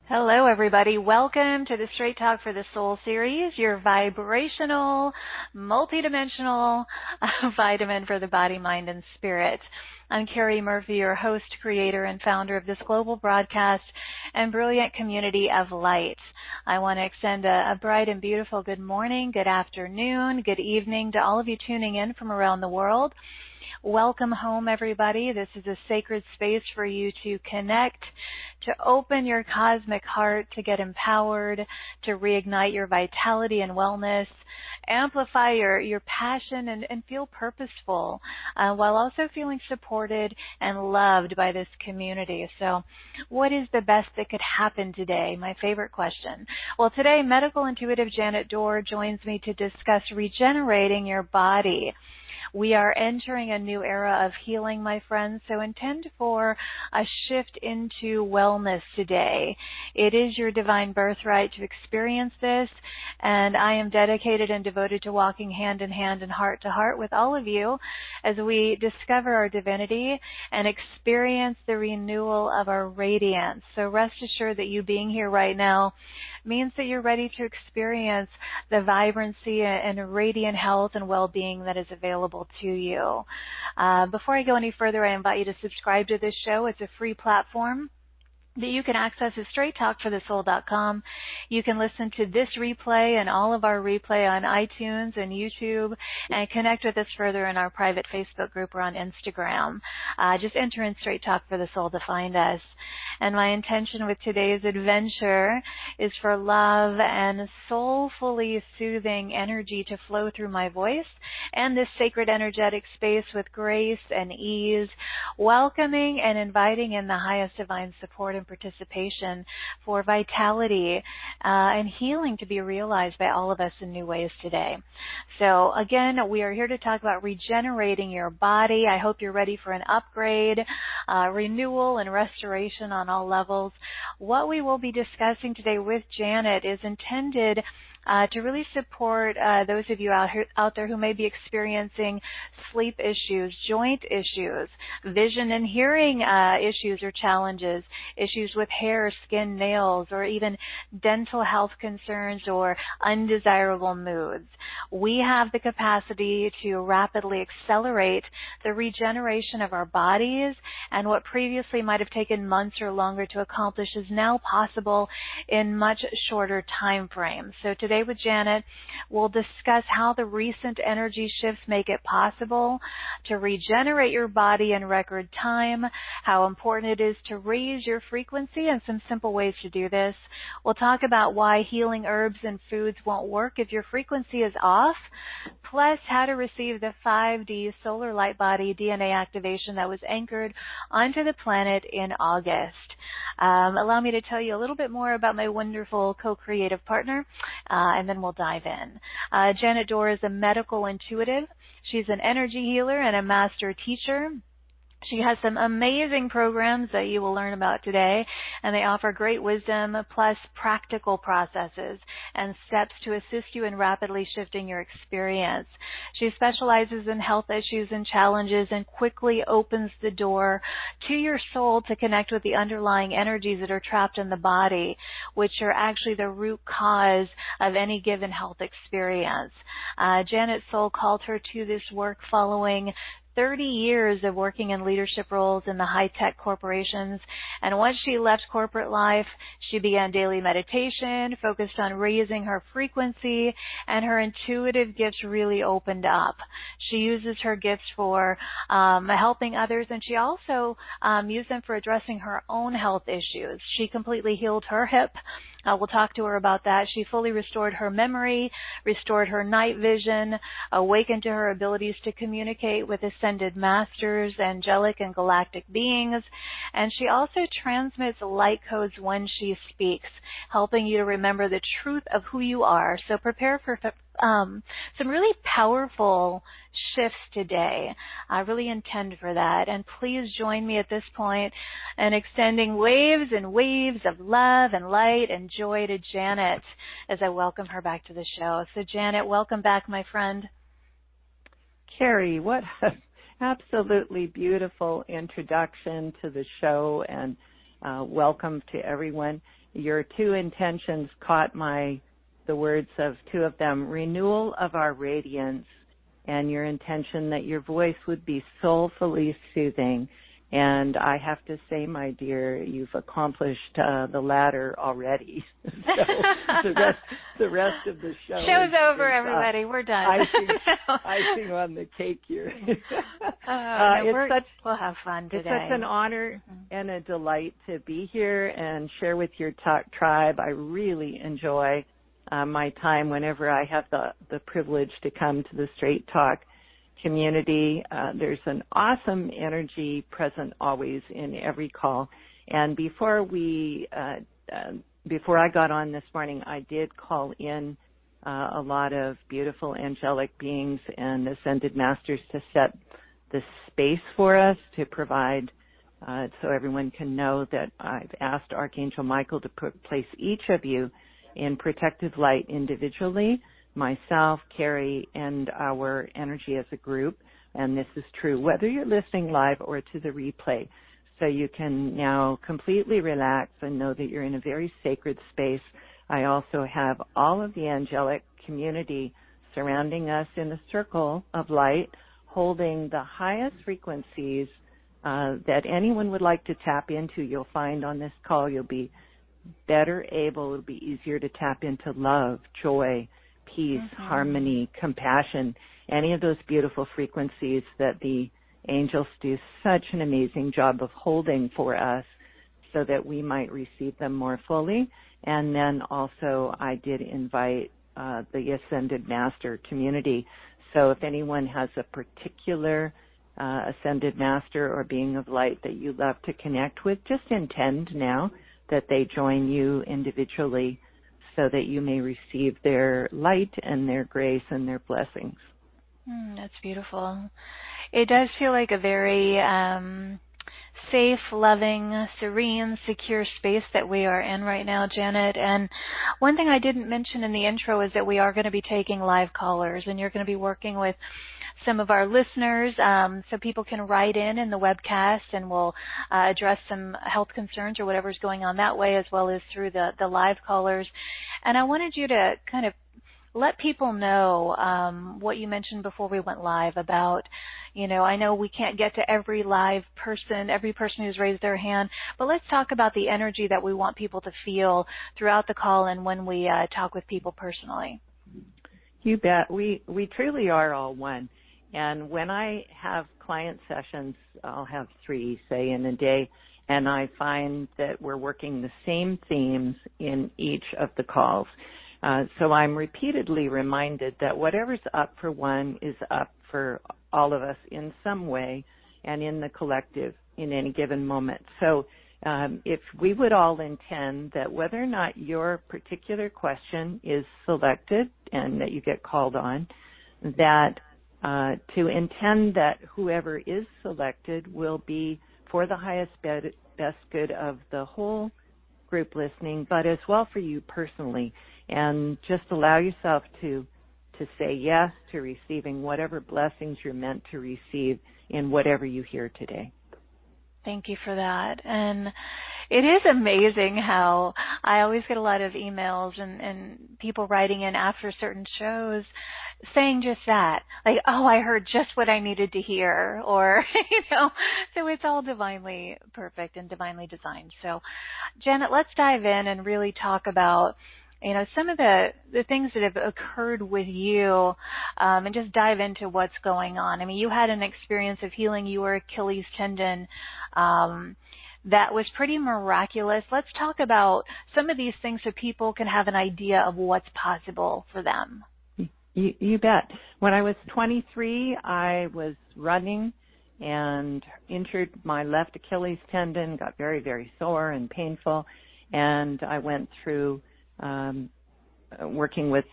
Hello, everybody. Welcome to the Straight Talk for the Soul series, your vibrational, multidimensional vitamin for the body, mind, and spirit. I'm Carrie Murphy, your host, creator, and founder of this global broadcast and brilliant community of light. I want to extend a bright and beautiful good morning, good afternoon, good evening to all of you tuning in from around the world. Welcome home, everybody. This is a sacred space for you to connect, to open your cosmic heart, to get empowered, to reignite your vitality and wellness, amplify your passion and feel purposeful, while also feeling supported and loved by this community. So what is the best that could happen today? My favorite question. Well, today, medical intuitive Janet Doerr joins me to discuss regenerating your body. We are entering a new era of healing, my friends, so intend for a shift into wellness today. It is your divine birthright to experience this, and I am dedicated and devoted to walking hand in hand and heart to heart with all of you as we discover our divinity and experience the renewal of our radiance. So rest assured that you being here right now means that you're ready to experience the vibrancy and radiant health and well-being that is available to you. Before I go any further, I invite you to subscribe to this show. It's a free platform that you can access at straighttalkforthesoul.com. You can listen to this replay and all of our replay on iTunes and YouTube and connect with us further in our private Facebook group or on Instagram. Just enter in Straight Talk for the Soul to find us. And my intention with today's adventure is for love and soulfully soothing energy to flow through my voice and this sacred energetic space with grace and ease, welcoming and inviting in the highest divine support and participation for vitality and healing to be realized by all of us in new ways today. So again, we are here to talk about regenerating your body. I hope you're ready for an upgrade, renewal, and restoration on all levels. What we will be discussing today with Janet is intended to really support those of you out there who may be experiencing sleep issues, joint issues, vision and hearing issues or challenges, issues with hair, skin, nails, or even dental health concerns or undesirable moods. We have the capacity to rapidly accelerate the regeneration of our bodies, and what previously might have taken months or longer to accomplish is now possible in much shorter time frames. So today with Janet, we'll discuss how the recent energy shifts make it possible to regenerate your body in record time, how important it is to raise your frequency, and some simple ways to do this. We'll talk about why healing herbs and foods won't work if your frequency is off, plus how to receive the 5D solar light body DNA activation that was anchored onto the planet in August. Allow me to tell you a little bit more about my wonderful co-creative partner, and then we'll dive in. Janet Doerr is a medical intuitive. She's an energy healer and a master teacher. She has some amazing programs that you will learn about today, and they offer great wisdom plus practical processes and steps to assist you in rapidly shifting your experience. She specializes in health issues and challenges and quickly opens the door to your soul to connect with the underlying energies that are trapped in the body, which are actually the root cause of any given health experience. Janet's soul called her to this work following 30 years of working in leadership roles in the high-tech corporations, and once she left corporate life, she began daily meditation, focused on raising her frequency, and her intuitive gifts really opened up. She uses her gifts for helping others, and she also used them for addressing her own health issues. She completely healed her hip. We'll talk to her about that. She fully restored her memory, restored her night vision, awakened to her abilities to communicate with ascended masters, angelic and galactic beings, and she also transmits light codes when she speaks, helping you to remember the truth of who you are. So prepare for some really powerful shifts today. I really intend for that. And please join me at this point in extending waves and waves of love and light and joy to Janet as I welcome her back to the show. So Janet, welcome back, my friend. Carrie, what an absolutely beautiful introduction to the show, and welcome to everyone. Your two intentions caught the words of two of them, renewal of our radiance, and your intention that your voice would be soulfully soothing. And I have to say, my dear, you've accomplished the latter already. So the rest of the show show's over, everybody. We're done. Icing on the cake here. We'll have fun today. It's such an honor and a delight to be here and share with your tribe. I really enjoy my time whenever I have the privilege to come to the Straight Talk community. There's an awesome energy present always in every call. And before I got on this morning, I did call in a lot of beautiful angelic beings and ascended masters to set the space for us, to provide so everyone can know that I've asked Archangel Michael to place each of you in protective light individually, myself, Carrie, and our energy as a group. And this is true whether you're listening live or to the replay. So you can now completely relax and know that you're in a very sacred space. I also have all of the angelic community surrounding us in a circle of light, holding the highest frequencies that anyone would like to tap into. You'll find on this call you'll be better able, it'll be easier to tap into love, joy, peace, harmony, compassion, any of those beautiful frequencies that the angels do such an amazing job of holding for us so that we might receive them more fully. And then also I did invite the Ascended Master community. So if anyone has a particular Ascended Master or being of light that you love to connect with, just intend now that they join you individually so that you may receive their light and their grace and their blessings. That's beautiful. It does feel like a very safe, loving, serene, secure space that we are in right now, Janet. And one thing I didn't mention in the intro is that we are going to be taking live callers, and you're going to be working with some of our listeners, so people can write in the webcast, and we'll address some health concerns or whatever's going on that way, as well as through the live callers. And I wanted you to kind of let people know what you mentioned before we went live about, I know we can't get to every live person, every person who's raised their hand, but let's talk about the energy that we want people to feel throughout the call and when we talk with people personally. You bet. We truly are all one. And when I have client sessions, I'll have 3, say, in a day, and I find that we're working the same themes in each of the calls. So I'm repeatedly reminded that whatever's up for one is up for all of us in some way and in the collective in any given moment. So if we would all intend that whether or not your particular question is selected and that you get called on, that to intend that whoever is selected will be for the highest best good of the whole group listening, but as well for you personally. And just allow yourself to say yes to receiving whatever blessings you're meant to receive in whatever you hear today. Thank you for that. And it is amazing how I always get a lot of emails and people writing in after certain shows saying just that, like, oh, I heard just what I needed to hear, or, so it's all divinely perfect and divinely designed. So, Janet, let's dive in and really talk about some of the things that have occurred with you, and just dive into what's going on. I mean, you had an experience of healing your Achilles tendon that was pretty miraculous. Let's talk about some of these things so people can have an idea of what's possible for them. You bet. When I was 23, I was running and injured my left Achilles tendon, got very, very sore and painful, and I went through working with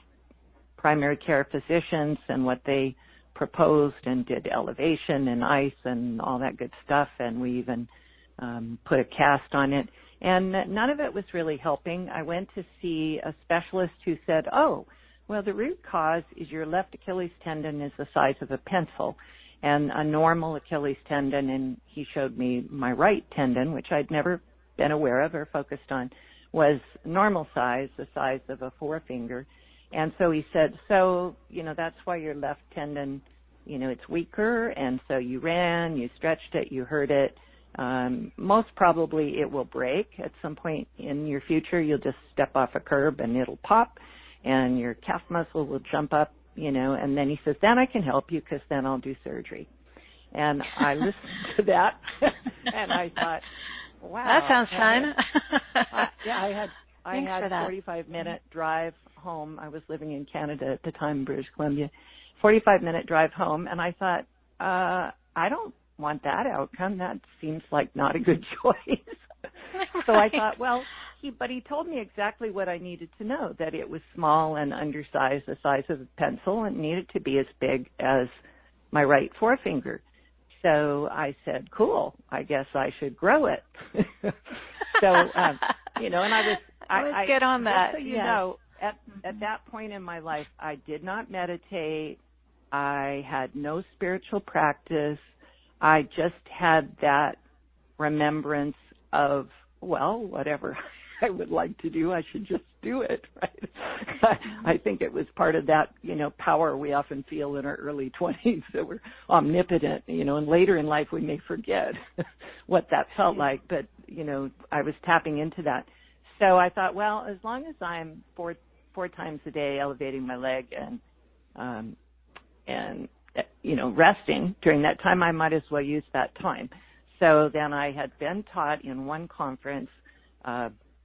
primary care physicians and what they proposed, and did elevation and ice and all that good stuff, and we even put a cast on it, and none of it was really helping. I went to see a specialist who said, oh, well, the root cause is your left Achilles tendon is the size of a pencil, and a normal Achilles tendon, and he showed me my right tendon, which I'd never been aware of or focused on was normal size, the size of a forefinger. And so he said, so, that's why your left tendon, it's weaker, and so you ran, you stretched it, you hurt it. Most probably it will break at some point in your future. You'll just step off a curb and it'll pop, and your calf muscle will jump up, and then he says, then I can help you because then I'll do surgery. And I listened to that, and I thought, wow. That sounds fun. I had a 45-minute drive home. I was living in Canada at the time, British Columbia. 45-minute drive home, and I thought, I don't want that outcome. That seems like not a good choice. So I thought, but he told me exactly what I needed to know, that it was small and undersized, the size of a pencil, and needed to be as big as my right forefinger. So I said, cool, I guess I should grow it. So, and I let's get on that. So you know, at that point in my life, I did not meditate. I had no spiritual practice. I just had that remembrance of, whatever I would like to do, I should just do it, right? I think it was part of that, power we often feel in our early 20s, that we're omnipotent, and later in life we may forget what that felt like, but, I was tapping into that. So I thought, as long as I'm four times a day elevating my leg and resting during that time, I might as well use that time. So then I had been taught in one conference,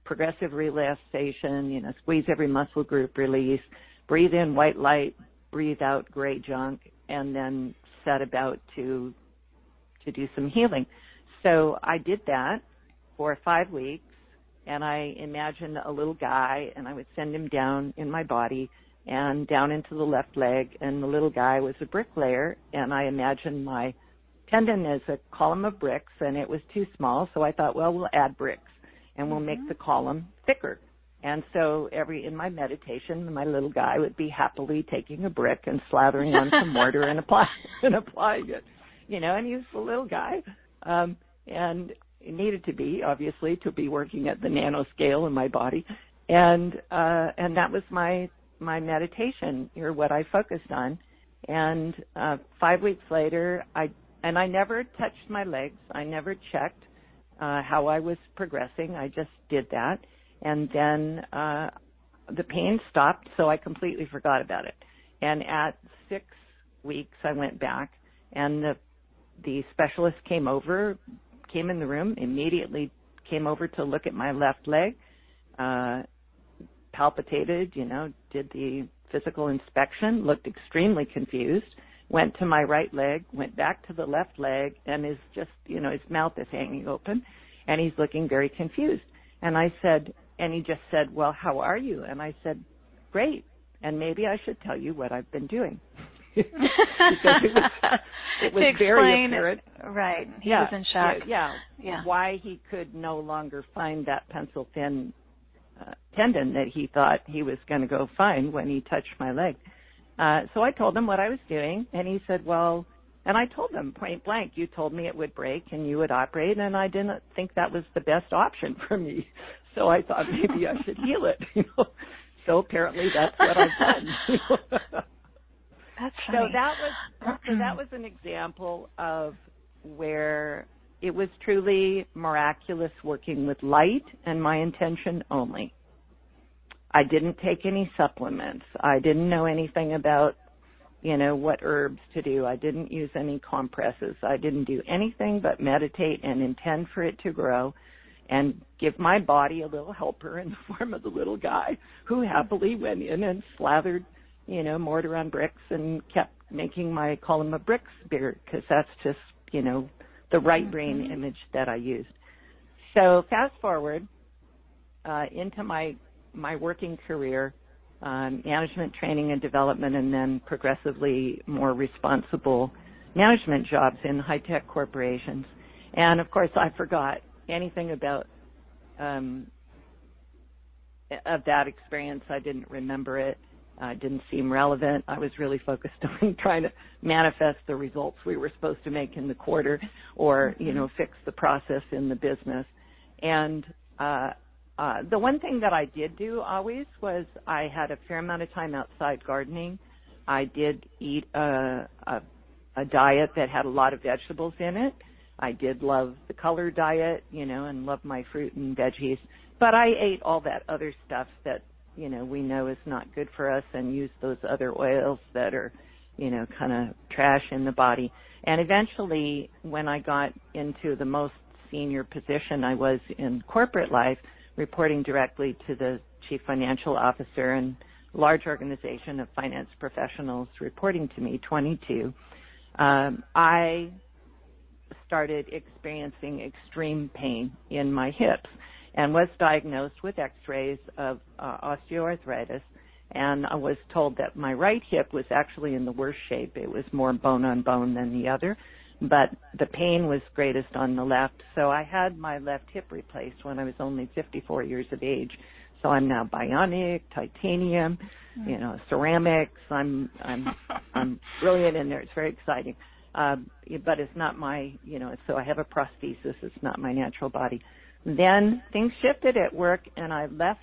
progressive relaxation, squeeze every muscle group, release, breathe in white light, breathe out gray junk, and then set about to do some healing. So I did that for 5 weeks, and I imagined a little guy, and I would send him down in my body and down into the left leg, and the little guy was a bricklayer, and I imagined my tendon as a column of bricks, and it was too small, so I thought, we'll add bricks, and we'll make the column thicker. And so in my meditation, my little guy would be happily taking a brick and slathering on some mortar and applying it, and he was a little guy, and it needed to be, obviously, to be working at the nanoscale in my body, and that was my meditation, or what I focused on. And 5 weeks later, I never touched my legs. I never checked how I was progressing. I just did that. And then the pain stopped, so I completely forgot about it. And at 6 weeks, I went back, and the specialist came in the room, immediately came over to look at my left leg, palpitated, did the physical inspection, looked extremely confused, went to my right leg, went back to the left leg, and is just, his mouth is hanging open, and he's looking very confused. And he just said, how are you? And I said, great, and maybe I should tell you what I've been doing. Because it was very apparent. Right, he was in shock. Yeah, why he could no longer find that pencil thin tendon that he thought he was going to go find when he touched my leg. So I told him what I was doing, and he said, and I told him point blank, you told me it would break and you would operate, and I didn't think that was the best option for me. So I thought maybe I should heal it. So apparently that's what I've done. That's funny. So that was an example of where it was truly miraculous working with light and my intention only. I didn't take any supplements. I didn't know anything about, what herbs to do. I didn't use any compresses. I didn't do anything but meditate and intend for it to grow and give my body a little helper in the form of the little guy who happily went in and slathered, mortar on bricks and kept making my column of bricks bigger, because that's just, the right brain image that I used. So fast forward into my working career, management training and development, and then progressively more responsible management jobs in high-tech corporations. And, of course, I forgot anything about of that experience. I didn't remember it. Didn't seem relevant. I was really focused on trying to manifest the results we were supposed to make in the quarter, or, fix the process in the business. And the one thing that I did do always was I had a fair amount of time outside gardening. I did eat a diet that had a lot of vegetables in it. I did love the color diet, and love my fruit and veggies. But I ate all that other stuff that, we know is not good for us, and used those other oils that are, kind of trash in the body. And eventually, when I got into the most senior position I was in corporate life, reporting directly to the chief financial officer and large organization of finance professionals reporting to me, 22, I started experiencing extreme pain in my hips and was diagnosed with x-rays of osteoarthritis. And I was told that my right hip was actually in the worst shape. It was more bone on bone than the other, but the pain was greatest on the left. So I had my left hip replaced when I was only 54 years of age. So I'm now bionic, titanium, ceramics. I'm brilliant in there. It's very exciting. But it's not my, so I have a prosthesis. It's not my natural body. Then things shifted at work, and I left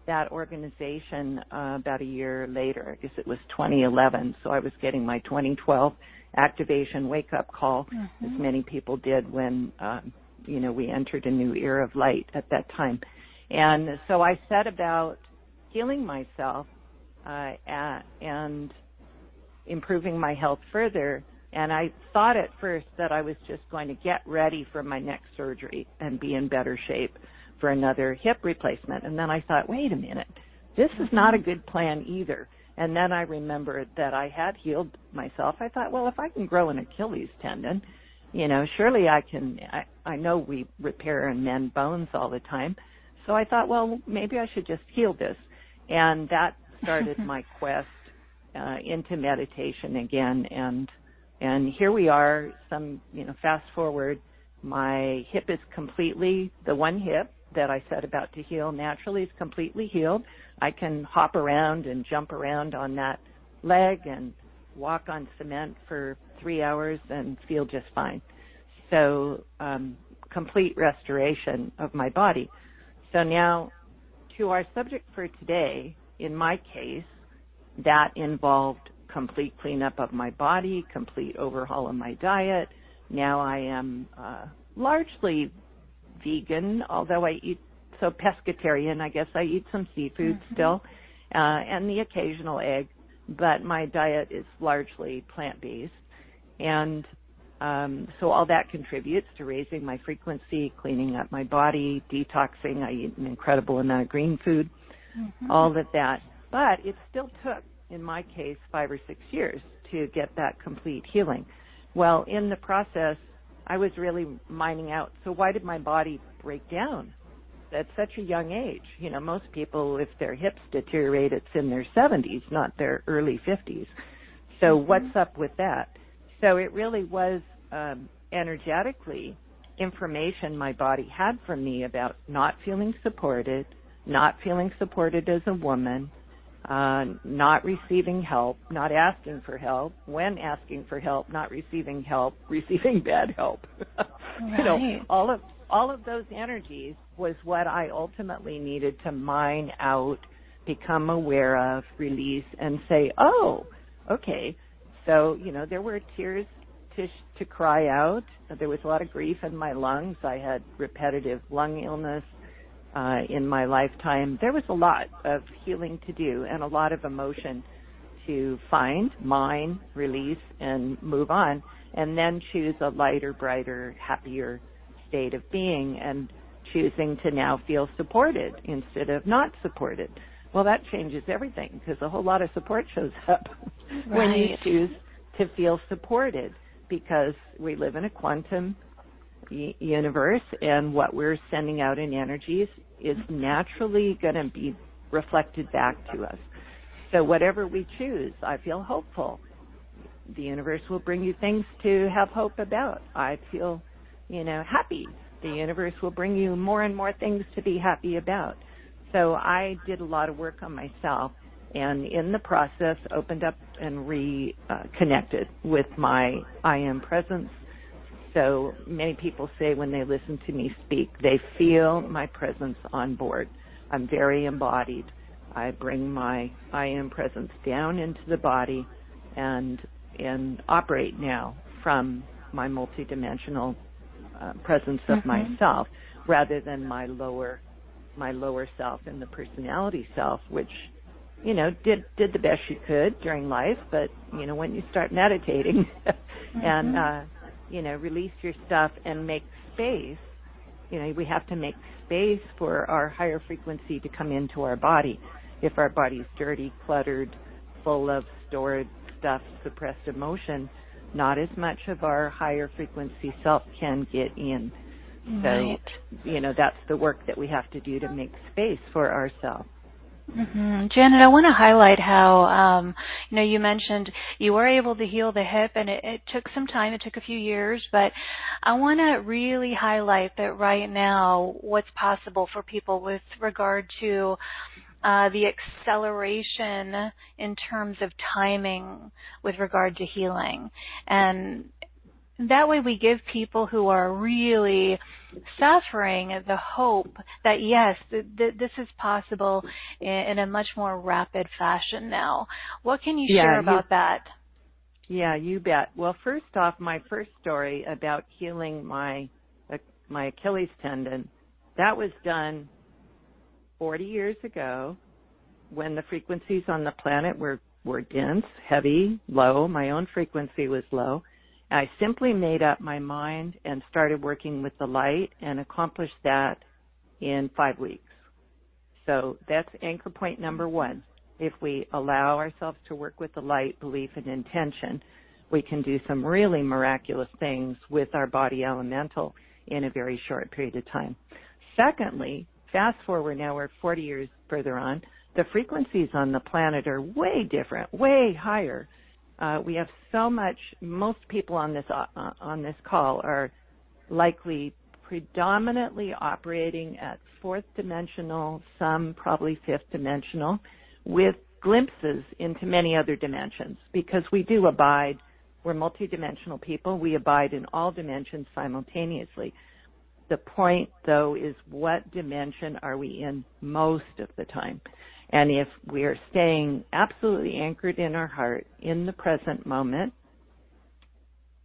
that organization about a year later. I guess it was 2011. So I was getting my 2012 activation wake-up call, as many people did when, we entered a new era of light at that time. And so I set about healing myself and improving my health further. And I thought at first that I was just going to get ready for my next surgery and be in better shape for another hip replacement. And then I thought, wait a minute, this is not a good plan either. And then I remembered that I had healed myself. I thought, well, if I can grow an Achilles tendon, surely I can. I know we repair and mend bones all the time. So I thought, well, maybe I should just heal this. And that started my quest into meditation again. And here we are, fast forward, my hip is completely, the one hip that I set about to heal naturally is completely healed. I can hop around and jump around on that leg and walk on cement for 3 hours and feel just fine. So complete restoration of my body. So now to our subject for today, in my case, that involved complete cleanup of my body, complete overhaul of my diet. Now I am largely vegan, although I eat, so pescatarian, I guess I eat some seafood still, and the occasional egg, but my diet is largely plant-based. And so all that contributes to raising my frequency, cleaning up my body, detoxing. I eat an incredible amount of green food, all of that. But it still took, in my case, 5 or 6 years to get that complete healing. Well, in the process, I was really mining out, so why did my body break down at such a young age? Most people, if their hips deteriorate, it's in their 70s, not their early 50s. So what's up with that? So it really was energetically information my body had from me about not feeling supported as a woman, not receiving help, not asking for help, when asking for help, not receiving help, receiving bad help. Right. All of those energies was what I ultimately needed to mine out, become aware of, release, and say, oh, okay. So, there were tears to cry out. There was a lot of grief in my lungs. I had repetitive lung illness in my lifetime. There was a lot of healing to do and a lot of emotion to find, mine, release, and move on, and then choose a lighter, brighter, happier state of being and choosing to now feel supported instead of not supported. Well, that changes everything because a whole lot of support shows up when you choose to feel supported, because we live in a quantum universe, and what we're sending out in energies is naturally going to be reflected back to us. So whatever we choose, I feel hopeful. The universe will bring you things to have hope about. I feel, happy. The universe will bring you more and more things to be happy about. So I did a lot of work on myself, and in the process opened up and reconnected with my I am presence So many people say when they listen to me speak, they feel my presence on board. I'm very embodied. I bring my I am presence down into the body and operate now from my multidimensional presence of myself, rather than my lower self and the personality self, which, you know, did the best you could during life. But, you know, when you start meditating and, you know, release your stuff and make space, you know, we have to make space for our higher frequency to come into our body. If our body's dirty, cluttered, full of stored stuff, suppressed emotion, not as much of our higher frequency self can get in. Right. So, you know, that's the work that we have to do to make space for ourselves. Janet, I want to highlight how, you know, you mentioned you were able to heal the hip, and it took some time. It took a few years, but I want to really highlight that right now what's possible for people with regard to the acceleration in terms of timing with regard to healing. And that way we give people who are really suffering the hope that, yes, this is possible in a much more rapid fashion now. What can you share about that? Yeah, you bet. Well, first off, my first story about healing my Achilles tendon, that was done 40 years ago when the frequencies on the planet were dense, heavy, low. My own frequency was low. I simply made up my mind and started working with the light and accomplished that in 5 weeks. So that's anchor point number one. If we allow ourselves to work with the light, belief, and intention, we can do some really miraculous things with our body elemental in a very short period of time. Secondly, fast forward now, we're 40 years further on, the frequencies on the planet are way different, way higher. We have so much. Most people on this call are likely predominantly operating at fourth dimensional, some probably fifth dimensional, with glimpses into many other dimensions, because we do abide. We're multidimensional people. We abide in all dimensions simultaneously. The point, though, is what dimension are we in most of the time? And if we are staying absolutely anchored in our heart, in the present moment,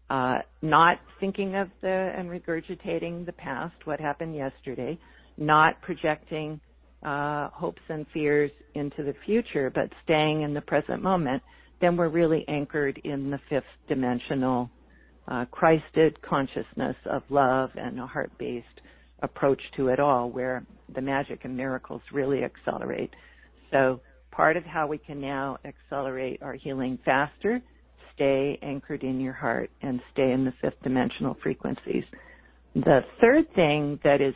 not thinking of and regurgitating the past, what happened yesterday, not projecting hopes and fears into the future, but staying in the present moment, then we're really anchored in the fifth dimensional Christed consciousness of love and a heart-based approach to it all, where the magic and miracles really accelerate. So part of how we can now accelerate our healing faster, stay anchored in your heart and stay in the fifth dimensional frequencies. The third thing that is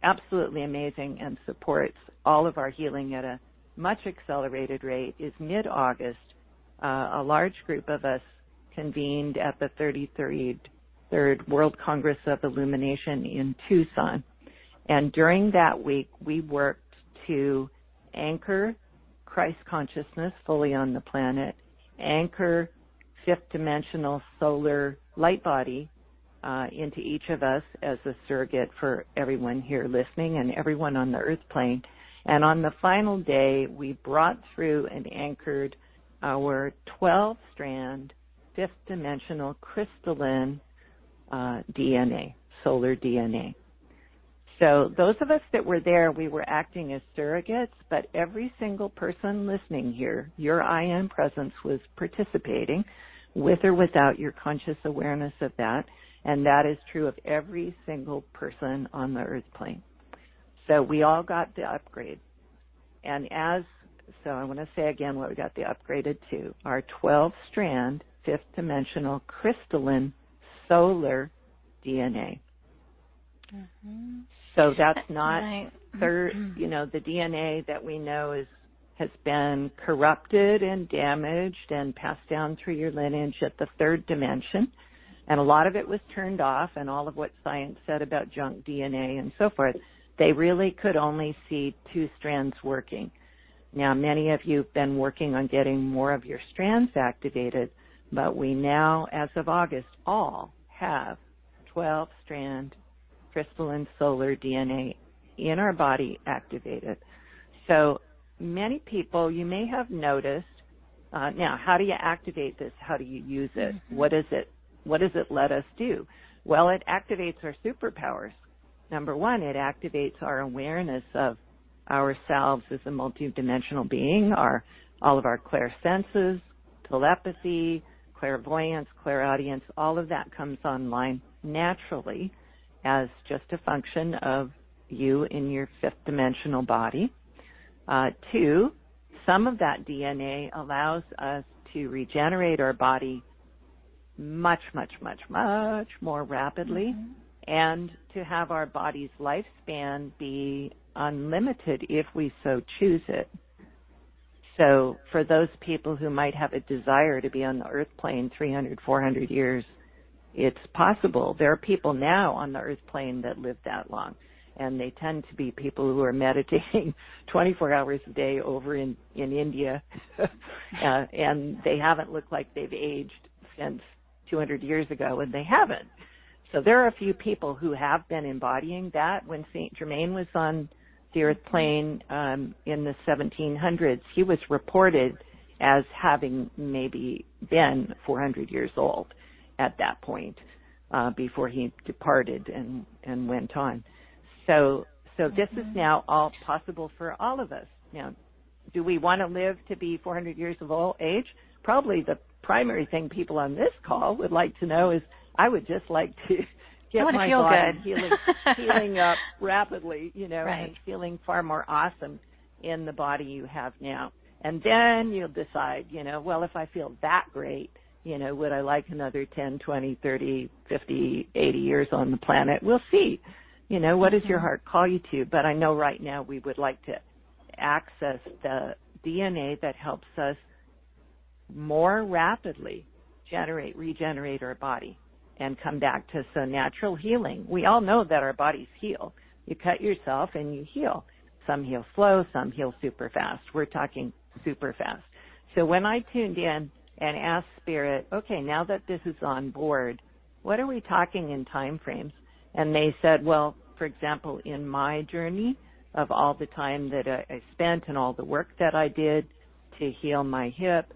absolutely amazing and supports all of our healing at a much accelerated rate is mid-August, a large group of us convened at the 33rd World Congress of Illumination in Tucson. And during that week, we worked to anchor Christ consciousness fully on the planet, anchor fifth dimensional solar light body into each of us as a surrogate for everyone here listening and everyone on the earth plane. And on the final day, we brought through and anchored our 12-strand fifth dimensional crystalline DNA, solar DNA. So those of us that were there, we were acting as surrogates, but every single person listening here, your I am presence was participating with or without your conscious awareness of that, and that is true of every single person on the earth plane. So we all got the upgrade. And so I want to say again what we got the upgraded to, our 12-strand fifth dimensional crystalline solar DNA. Mm-hmm. So that's not third, you know, the DNA that we know has been corrupted and damaged and passed down through your lineage at the third dimension. And a lot of it was turned off, and all of what science said about junk DNA and so forth, they really could only see two strands working. Now, many of you have been working on getting more of your strands activated, but we now, as of August, all have 12-strand crystalline solar DNA in our body activated. So many people, you may have noticed, now, how do you activate this? How do you use it? Mm-hmm. What does it let us do? Well, it activates our superpowers. Number one, it activates our awareness of ourselves as a multidimensional being, all of our clairsenses, telepathy, clairvoyance, clairaudience, all of that comes online naturally as just a function of you in your fifth dimensional body. Two, some of that DNA allows us to regenerate our body much, much, much, much more rapidly, mm-hmm. and to have our body's lifespan be unlimited if we so choose it. So for those people who might have a desire to be on the earth plane 300, 400 years, it's possible. There are people now on the earth plane that live that long, and they tend to be people who are meditating 24 hours a day over in India, and they haven't looked like they've aged since 200 years ago, and they haven't. So there are a few people who have been embodying that. When Saint Germain was on the earth plane in the 1700s, he was reported as having maybe been 400 years old at that point before he departed and went on. So this is now all possible for all of us. Now, do we want to live to be 400 years of old age? Probably the primary thing people on this call would like to know is, I would just like to get my body healing up rapidly, right. And feeling far more awesome in the body you have now. And then you'll decide, well, if I feel that great, would I like another 10, 20, 30, 50, 80 years on the planet? We'll see. What does your heart call you to? But I know right now we would like to access the DNA that helps us more rapidly regenerate our body and come back to some natural healing. We all know that our bodies heal. You cut yourself and you heal. Some heal slow, some heal super fast. We're talking super fast. So when I tuned in and asked Spirit, okay, now that this is on board, what are we talking in time frames? And they said, well, for example, in my journey of all the time that I spent and all the work that I did to heal my hip,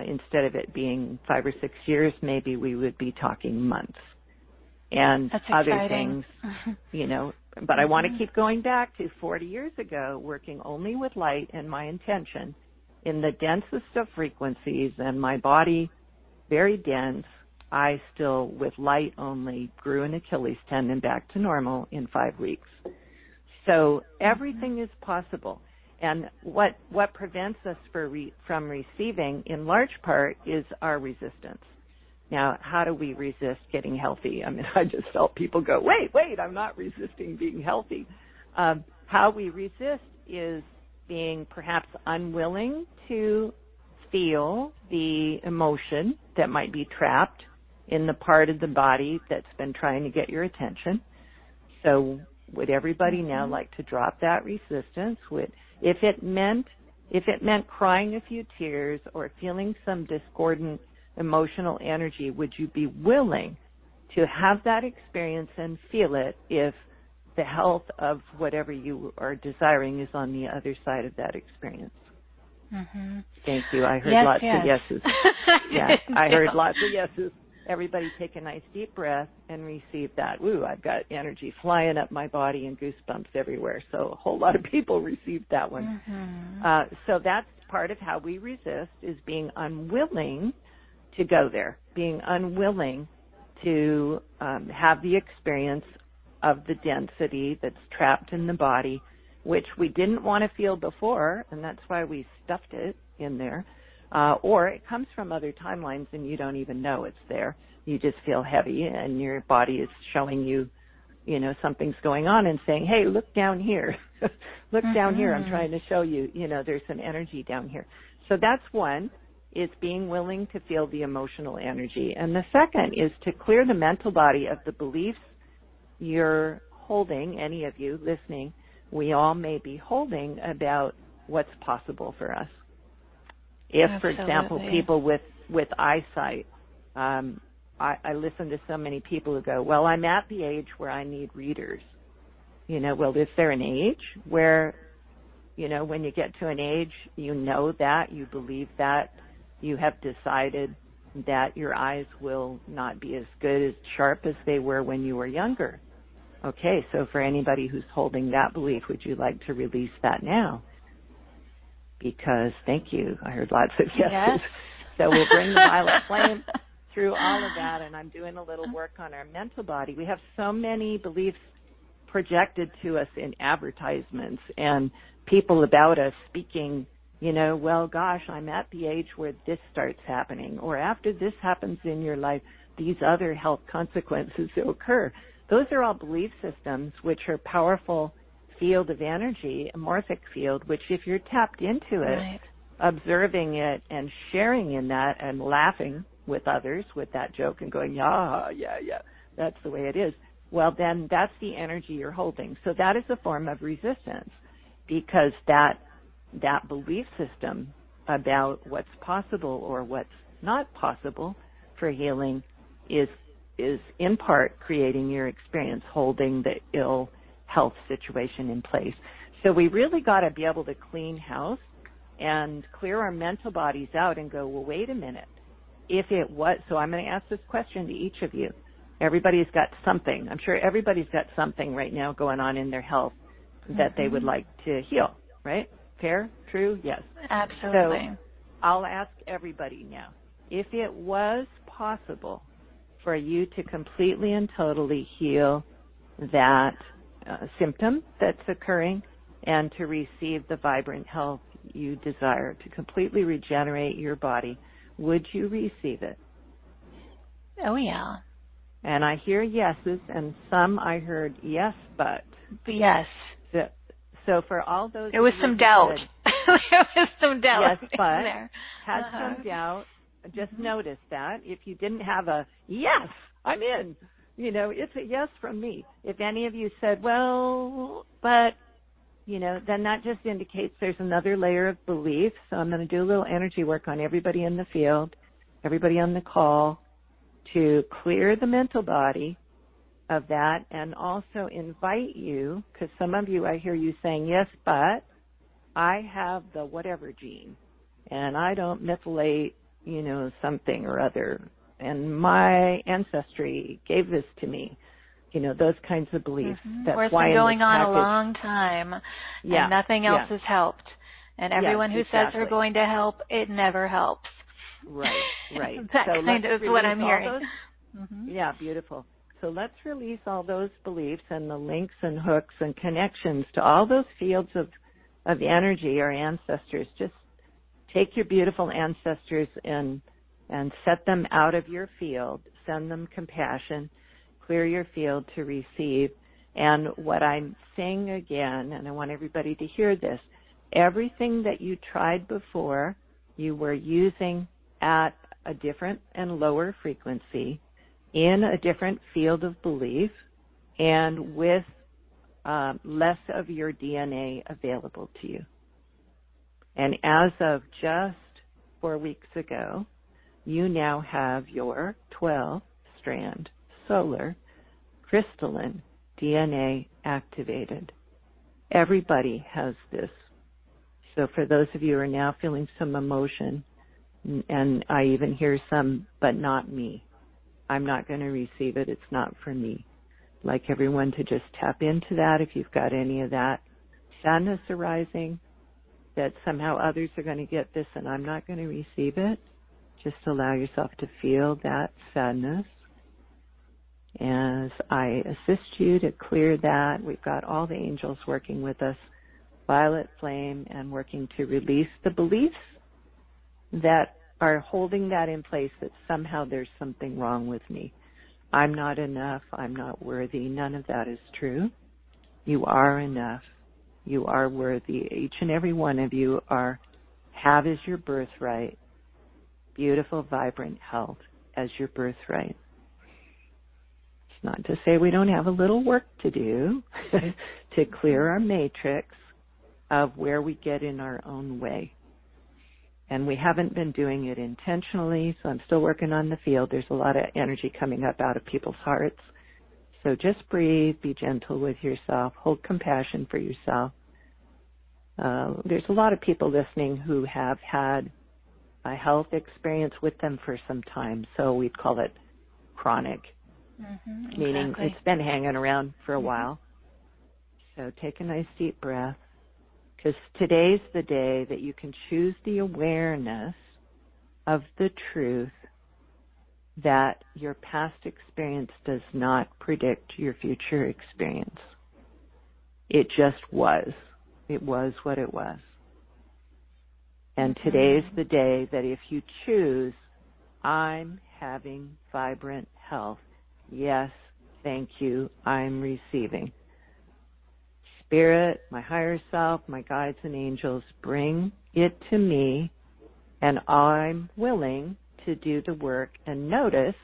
instead of it being 5 or 6 years, maybe we would be talking months. And that's other exciting. things, but I want to keep going back to 40 years ago, working only with light and my intention in the densest of frequencies, and my body very dense. I still, with light only, grew an Achilles tendon back to normal in 5 weeks. So everything is possible. And what prevents us from receiving, in large part, is our resistance. Now, how do we resist getting healthy? I mean, I just felt people go, wait, I'm not resisting being healthy. How we resist is being perhaps unwilling to feel the emotion that might be trapped in the part of the body that's been trying to get your attention. So would everybody now like to drop that resistance? If it meant crying a few tears or feeling some discordant emotional energy, would you be willing to have that experience and feel it if the health of whatever you are desiring is on the other side of that experience? Mm-hmm. Thank you. I heard lots of yeses. Yeah, I heard lots of yeses. Everybody take a nice deep breath and receive that. Woo, I've got energy flying up my body and goosebumps everywhere. So a whole lot of people received that one. Mm-hmm. So that's part of how we resist, is being unwilling to go there, being unwilling to have the experience of the density that's trapped in the body, which we didn't want to feel before, and that's why we stuffed it in there. Or it comes from other timelines and you don't even know it's there. You just feel heavy and your body is showing you, something's going on and saying, hey, look down here. Look down here. I'm trying to show you, there's an energy down here. So that's one, is being willing to feel the emotional energy. And the second is to clear the mental body of the beliefs you're holding, any of you listening, we all may be holding about what's possible for us. If, for example, people with eyesight, I listen to so many people who go, well, I'm at the age where I need readers. Well, is there an age where, when you get to an age, that, you believe that, you have decided that your eyes will not be as good, as sharp as they were when you were younger? Okay, so for anybody who's holding that belief, would you like to release that now? Because, thank you, I heard lots of yeses. Yes. So we'll bring the violet flame through all of that, and I'm doing a little work on our mental body. We have so many beliefs projected to us in advertisements and people about us speaking, well, gosh, I'm at the age where this starts happening, or after this happens in your life, these other health consequences occur. Those are all belief systems, which are powerful field of energy, a morphic field, which if you're tapped into it, right, observing it and sharing in that and laughing with others with that joke and going, yeah, that's the way it is, well, then that's the energy you're holding. So that is a form of resistance, because that belief system about what's possible or what's not possible for healing is in part creating your experience, holding the ill health situation in place. So we really got to be able to clean house and clear our mental bodies out and go, well, wait a minute. If it was, so I'm going to ask this question to each of you. Everybody's got something. I'm sure everybody's got something right now going on in their health that they would like to heal, right? Fair? True? Yes. Absolutely. So I'll ask everybody now, if it was possible for you to completely and totally heal that symptom that's occurring and to receive the vibrant health you desire, to completely regenerate your body, would you receive it? Oh, yeah. And I hear yeses, and some I heard yes, but. Yes. So for all those. There was some doubt. There was some doubt. Yes, but there. Had some doubt. Just notice that. If you didn't have a yes, I'm in, it's a yes from me. If any of you said, well, but, then that just indicates there's another layer of belief. So I'm going to do a little energy work on everybody in the field, everybody on the call, to clear the mental body of that, and also invite you, because some of you, I hear you saying, yes, but I have the whatever gene, and I don't methylate, something or other, and my ancestry gave this to me, those kinds of beliefs. That's or it's why been going on a long time, and nothing else has helped. And everyone who says they're going to help, it never helps. Right. That so kind of what I'm hearing. Yeah, beautiful. So let's release all those beliefs and the links and hooks and connections to all those fields of energy, our ancestors. Just take your beautiful ancestors and set them out of your field. Send them compassion. Clear your field to receive. And what I'm saying again, and I want everybody to hear this, everything that you tried before, you were using at a different and lower frequency, in a different field of belief, and with less of your DNA available to you. And as of just 4 weeks ago, you now have your 12-strand solar crystalline DNA activated. Everybody has this. So for those of you who are now feeling some emotion, and I even hear some, but not me. I'm not going to receive it. It's not for me. I'd like everyone to just tap into that if you've got any of that sadness arising, that somehow others are going to get this and I'm not going to receive it. Just allow yourself to feel that sadness. As I assist you to clear that, we've got all the angels working with us, violet flame, and working to release the beliefs that are holding that in place, that somehow there's something wrong with me. I'm not enough. I'm not worthy. None of that is true. You are enough. You are worthy. Each and every one of you have as your birthright beautiful, vibrant health as your birthright. It's not to say we don't have a little work to do to clear our matrix of where we get in our own way. And we haven't been doing it intentionally, so I'm still working on the field. There's a lot of energy coming up out of people's hearts. So just breathe, be gentle with yourself, hold compassion for yourself. There's a lot of people listening who have had a health experience with them for some time, so we'd call it chronic, meaning it's been hanging around for a while. So take a nice deep breath, because today's the day that you can choose the awareness of the truth that your past experience does not predict your future experience. It just was. It was what it was. And today's the day that if you choose, I'm having vibrant health. Yes, thank you, I'm receiving. Spirit, my higher self, my guides and angels, bring it to me, and I'm willing to do the work and notice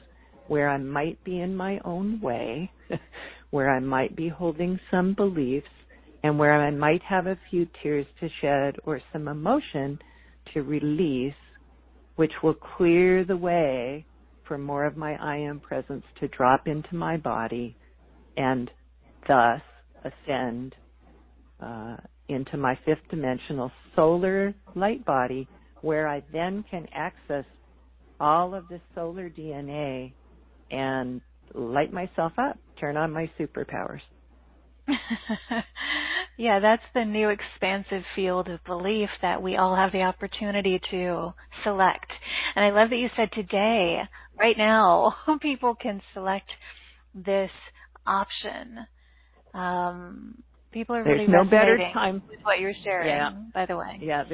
where I might be in my own way, where I might be holding some beliefs, and where I might have a few tears to shed or some emotion to release, which will clear the way for more of my I am presence to drop into my body and thus ascend into my fifth dimensional solar light body, where I then can access all of the solar DNA and light myself up, turn on my superpowers. Yeah, that's the new expansive field of belief that we all have the opportunity to select. And I love that you said today, right now, people can select this option. People are really no better resonating time with what you're sharing, by the way. Yeah,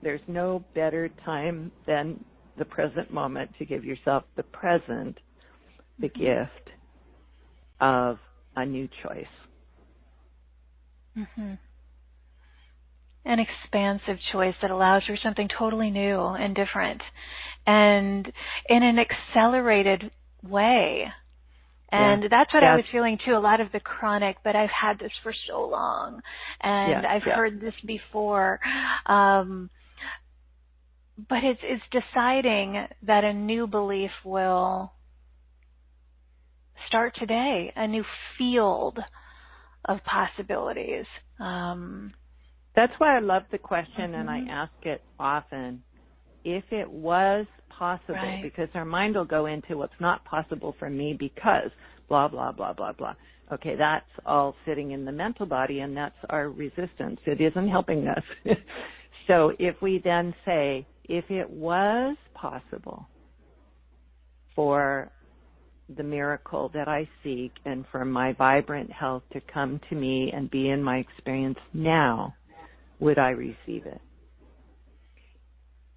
there's no better time than the present moment to give yourself the present, the gift of a new choice. An expansive choice that allows for something totally new and different, and in an accelerated way. And that's what I was feeling too, a lot of the chronic, but I've had this for so long, and I've heard this before. But it's deciding that a new belief will start today, a new field of possibilities. That's why I love the question, and I ask it often. If it was possible, because our mind will go into what's not possible for me because blah, blah, blah, blah, blah. Okay, that's all sitting in the mental body, and that's our resistance. It isn't helping us. So if we then say, if it was possible for the miracle that I seek and for my vibrant health to come to me and be in my experience now, would I receive it?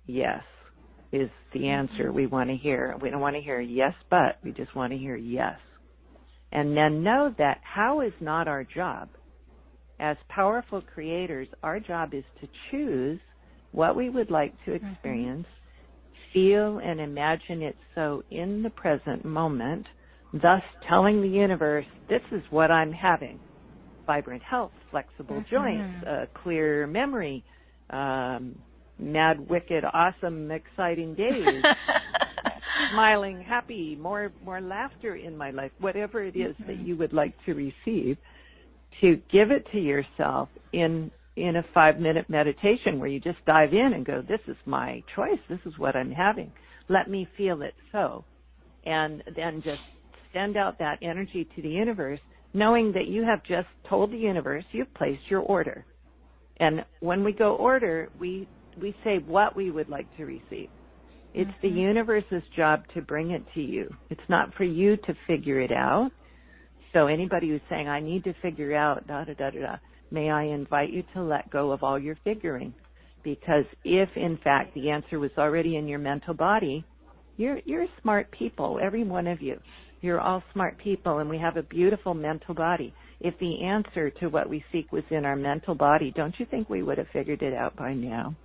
Yes is the answer we want to hear. We don't want to hear yes, but we just want to hear yes. And then know that how is not our job. As powerful creators, our job is to choose what we would like to experience, feel and imagine it so in the present moment, thus telling the universe, this is what I'm having. Vibrant health, flexible joints, clear memory, mad, wicked, awesome, exciting days, smiling, happy, more laughter in my life, whatever it is that you would like to receive, to give it to yourself in a 5-minute meditation where you just dive in and go, this is my choice, this is what I'm having. Let me feel it so. And then just send out that energy to the universe, knowing that you have just told the universe you've placed your order. And when we go order, we say what we would like to receive. It's the universe's job to bring it to you. It's not for you to figure it out. So anybody who's saying, I need to figure out, may I invite you to let go of all your figuring. Because if, in fact, the answer was already in your mental body, you're smart people, every one of you. You're all smart people, and we have a beautiful mental body. If the answer to what we seek was in our mental body, don't you think we would have figured it out by now?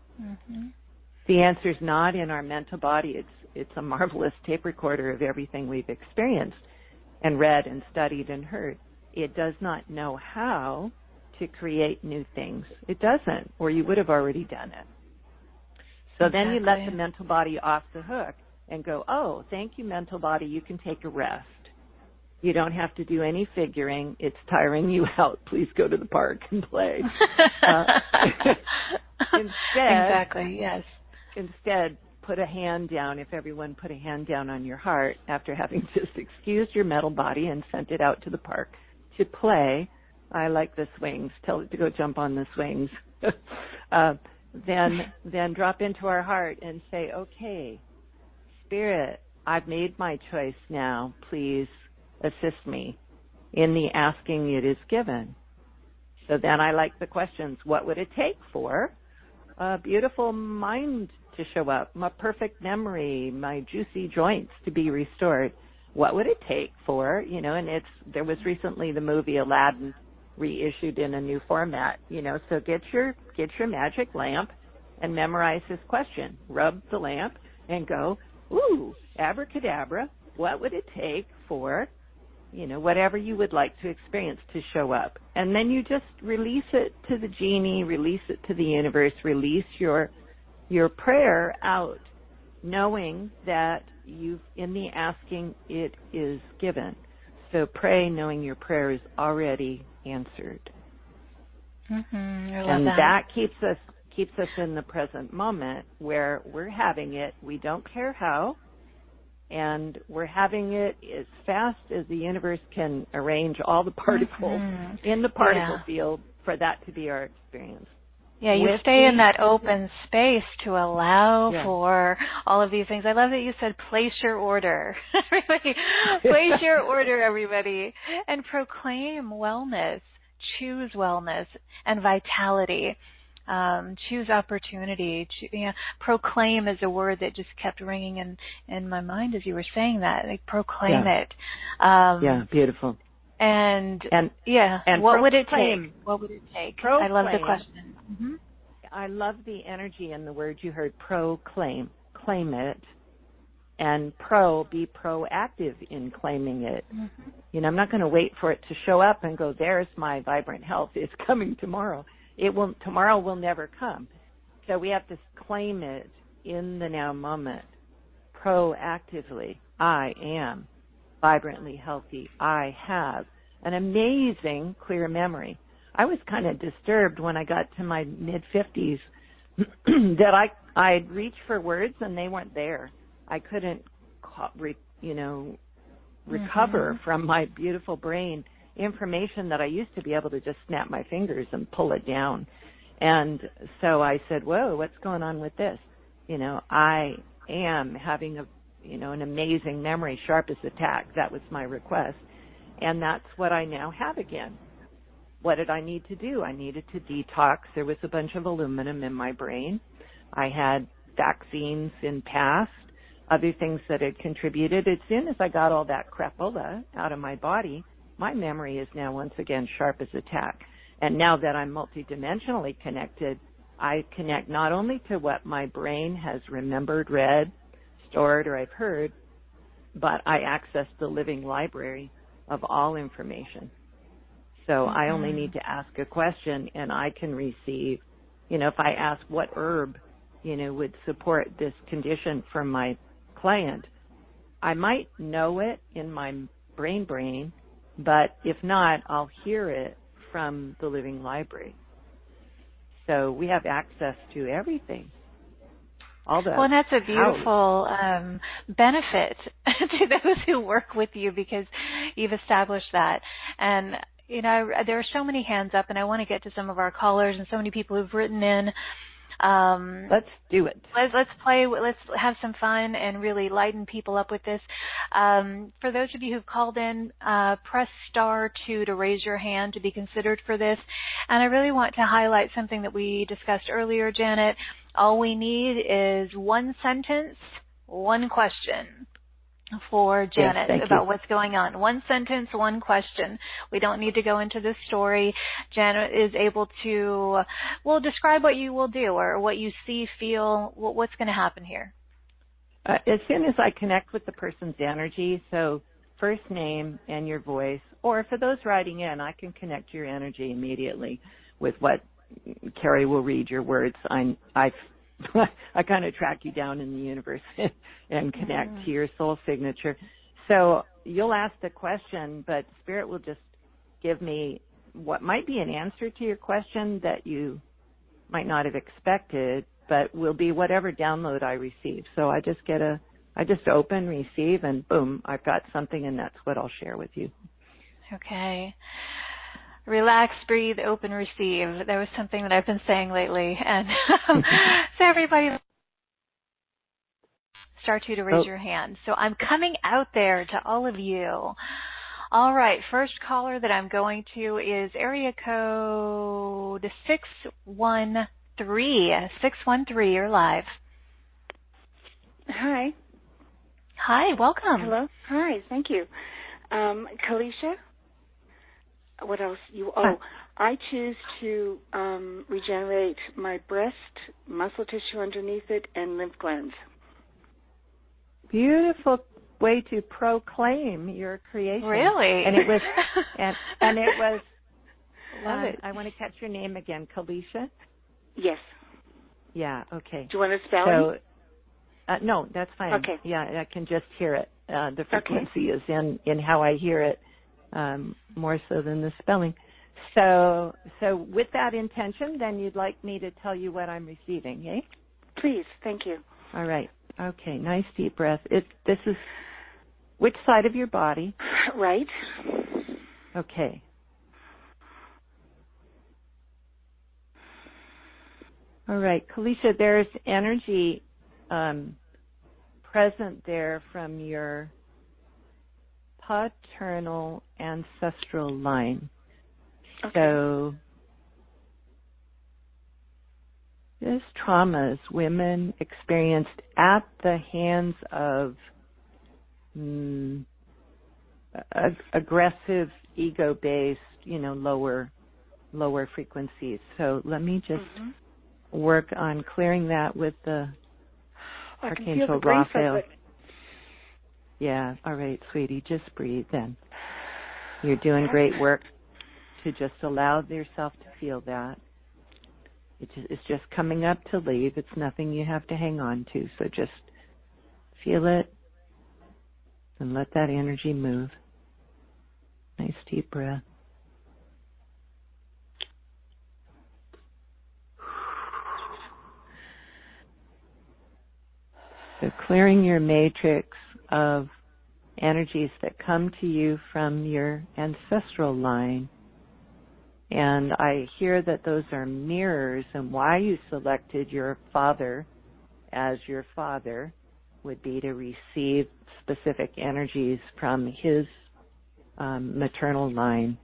The answer's not in our mental body. It's a marvelous tape recorder of everything we've experienced and read and studied and heard. It does not know how to create new things. It doesn't, or you would have already done it. So then you let the mental body off the hook and go, oh, thank you, mental body, you can take a rest. You don't have to do any figuring. It's tiring you out. Please go to the park and play. Instead, put a hand down. If everyone put a hand down on your heart after having just excused your metal body and sent it out to the park to play. I like the swings. Tell it to go jump on the swings. Then drop into our heart and say, okay, Spirit, I've made my choice now. Please assist me in the asking it is given. So then I like the questions. What would it take for a beautiful mind to show up, my perfect memory, my juicy joints to be restored? What would it take for, and there was recently the movie Aladdin reissued in a new format, so get your magic lamp and memorize this question. Rub the lamp and go, ooh, abracadabra, what would it take for, whatever you would like to experience to show up? And then you just release it to the genie, release it to the universe, release your prayer out, knowing that in the asking it is given. So pray knowing your prayer is already answered. And that keeps us in the present moment where we're having it. We don't care how, and we're having it as fast as the universe can arrange all the particles in the particle field for that to be our experience. Yeah, you stay in that open space to allow for all of these things. I love that you said place your order. Everybody, place your order, everybody, and proclaim wellness. Choose wellness and vitality. Choose opportunity. Proclaim is a word that just kept ringing in my mind as you were saying that. Like, proclaim it. Beautiful. And what would it take? What would it take? I love the question. I love the energy in the word you heard, proclaim. Claim it. And be proactive in claiming it. I'm not going to wait for it to show up and go, there's my vibrant health. It's coming tomorrow. Tomorrow will never come. So we have to claim it in the now moment, proactively. I am vibrantly healthy. I have an amazing clear memory. I was kind of disturbed when I got to my mid-50s that I'd reach for words and they weren't there. I couldn't, recover from my beautiful brain information that I used to be able to just snap my fingers and pull it down. And so I said, whoa, what's going on with this? I am having an amazing memory, sharp as a tack. That was my request. And that's what I now have again. What did I need to do? I needed to detox. There was a bunch of aluminum in my brain. I had vaccines in past, other things that had contributed. As soon as I got all that crapola out of my body, my memory is now once again sharp as a tack. And now that I'm multidimensionally connected, I connect not only to what my brain has remembered, read, stored, or I've heard, but I access the living library of all information. So I only need to ask a question and I can receive, if I ask what herb, would support this condition from my client, I might know it in my brain, but if not, I'll hear it from the living library. So we have access to everything. Well, that's a beautiful benefit to those who work with you because you've established that. And, there are so many hands up, and I want to get to some of our callers and so many people who've written in. Let's do it. Let's play. Let's have some fun and really lighten people up with this. For those of you who've called in, press *2 to raise your hand to be considered for this. And I really want to highlight something that we discussed earlier, Janet. All we need is one sentence, one question for Janet about what's going on. One sentence, one question. We don't need to go into the story. Janet is able to, describe what you will do or what you see, feel, what's going to happen here. As soon as I connect with the person's energy, so first name and your voice, or for those writing in, I can connect your energy immediately with what Carrie will read your words. I I kind of track you down in the universe and connect to your soul signature. So you'll ask the question, but Spirit will just give me what might be an answer to your question that you might not have expected, but will be whatever download I receive. So I just open, receive, and boom, I've got something, and that's what I'll share with you. Okay. Relax, breathe, open, receive. That was something that I've been saying lately. And so everybody, start you to raise your hand. So I'm coming out there to all of you. All right, first caller that I'm going to is area code 613. 613, you're live. Hi. Hi, welcome. Hello. Hi, thank you. Kalisha? What else? I choose to regenerate my breast, muscle tissue underneath it, and lymph glands. Beautiful way to proclaim your creation. Really? And it was, and it was. Love it. I want to catch your name again, Kalisha. Yes. Yeah. Okay. Do you want to spell it? No, that's fine. Okay. Yeah, I can just hear it. The frequency is in how I hear it, more so than the spelling. So with that intention, then you'd like me to tell you what I'm receiving, eh? Please. Thank you. All right. Okay. Nice deep breath. This is which side of your body? Right. Okay. All right, Kalisha, there's energy present there from your paternal ancestral line. Okay. So this traumas women experienced at the hands of aggressive, ego-based, lower frequencies. So let me just work on clearing that with the Archangel Raphael. Yeah, all right, sweetie, just breathe then. You're doing great work to just allow yourself to feel that. It's just coming up to leave. It's nothing you have to hang on to. So just feel it and let that energy move. Nice deep breath. So clearing your matrix of energies that come to you from your ancestral line. And I hear that those are mirrors, and why you selected your father as your father would be to receive specific energies from his maternal line,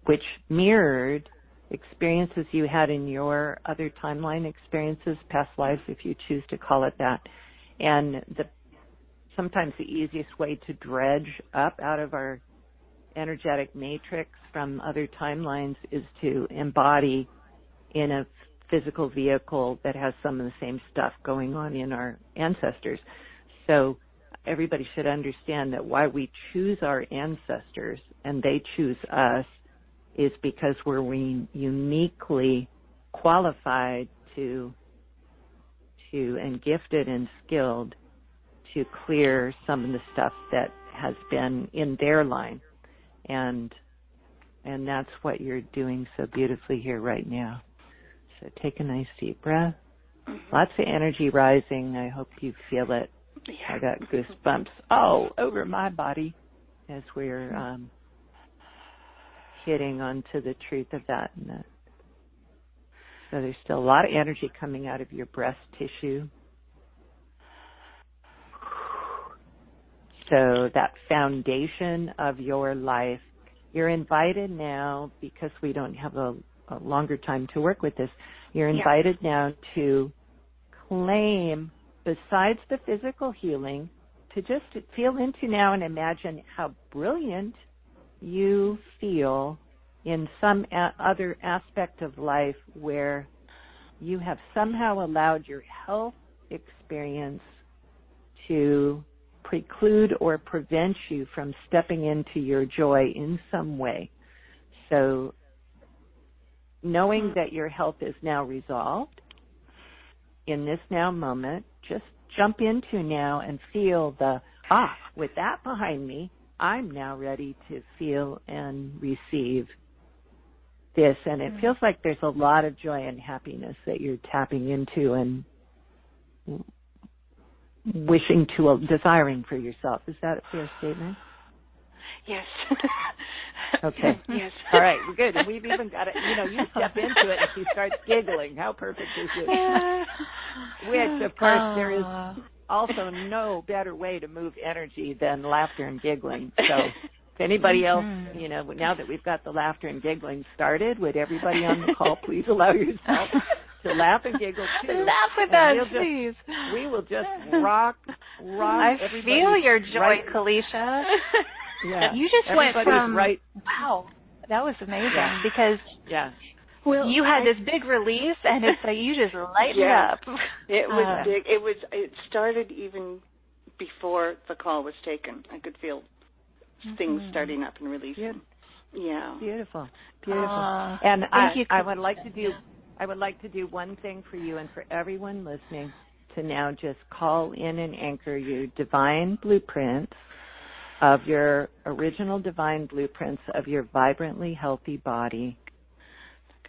which mirrored experiences you had in your other timeline experiences, past lives, if you choose to call it that. And sometimes the easiest way to dredge up out of our energetic matrix from other timelines is to embody in a physical vehicle that has some of the same stuff going on in our ancestors. So everybody should understand that why we choose our ancestors and they choose us is because we're uniquely qualified to and gifted and skilled to clear some of the stuff that has been in their line. And that's what you're doing so beautifully here right now. So take a nice deep breath. Lots of energy rising. I hope you feel it. I got goosebumps all over my body as we're hitting onto the truth of that. So there's still a lot of energy coming out of your breast tissue. So that foundation of your life, you're invited now, because we don't have a longer time to work with this, you're invited now to claim, besides the physical healing, to just feel into now and imagine how brilliant you feel in some other aspect of life where you have somehow allowed your health experience to preclude or prevent you from stepping into your joy in some way. So knowing that your health is now resolved in this now moment, just jump into now and feel with that behind me, I'm now ready to feel and receive this. And it feels like there's a lot of joy and happiness that you're tapping into and desiring for yourself. Is that a fair statement? Yes. Okay. Yes. All right. Good. And we've even got it. You step into it and she starts giggling. How perfect is this? Which, of course, there is also no better way to move energy than laughter and giggling. So if anybody else, now that we've got the laughter and giggling started, would everybody on the call please allow yourself to laugh and giggle too? Laugh with us, please. We will just rock. I feel your joy, Kalisha. Yeah. You just went from, wow, that was amazing because you had this big release and it's like you just lightened up. It was big. It started even before the call was taken. I could feel things starting up and releasing. Yeah. Beautiful. And I would like to do one thing for you and for everyone listening, to now just call in and anchor your divine blueprints of your original divine blueprints of your vibrantly healthy body.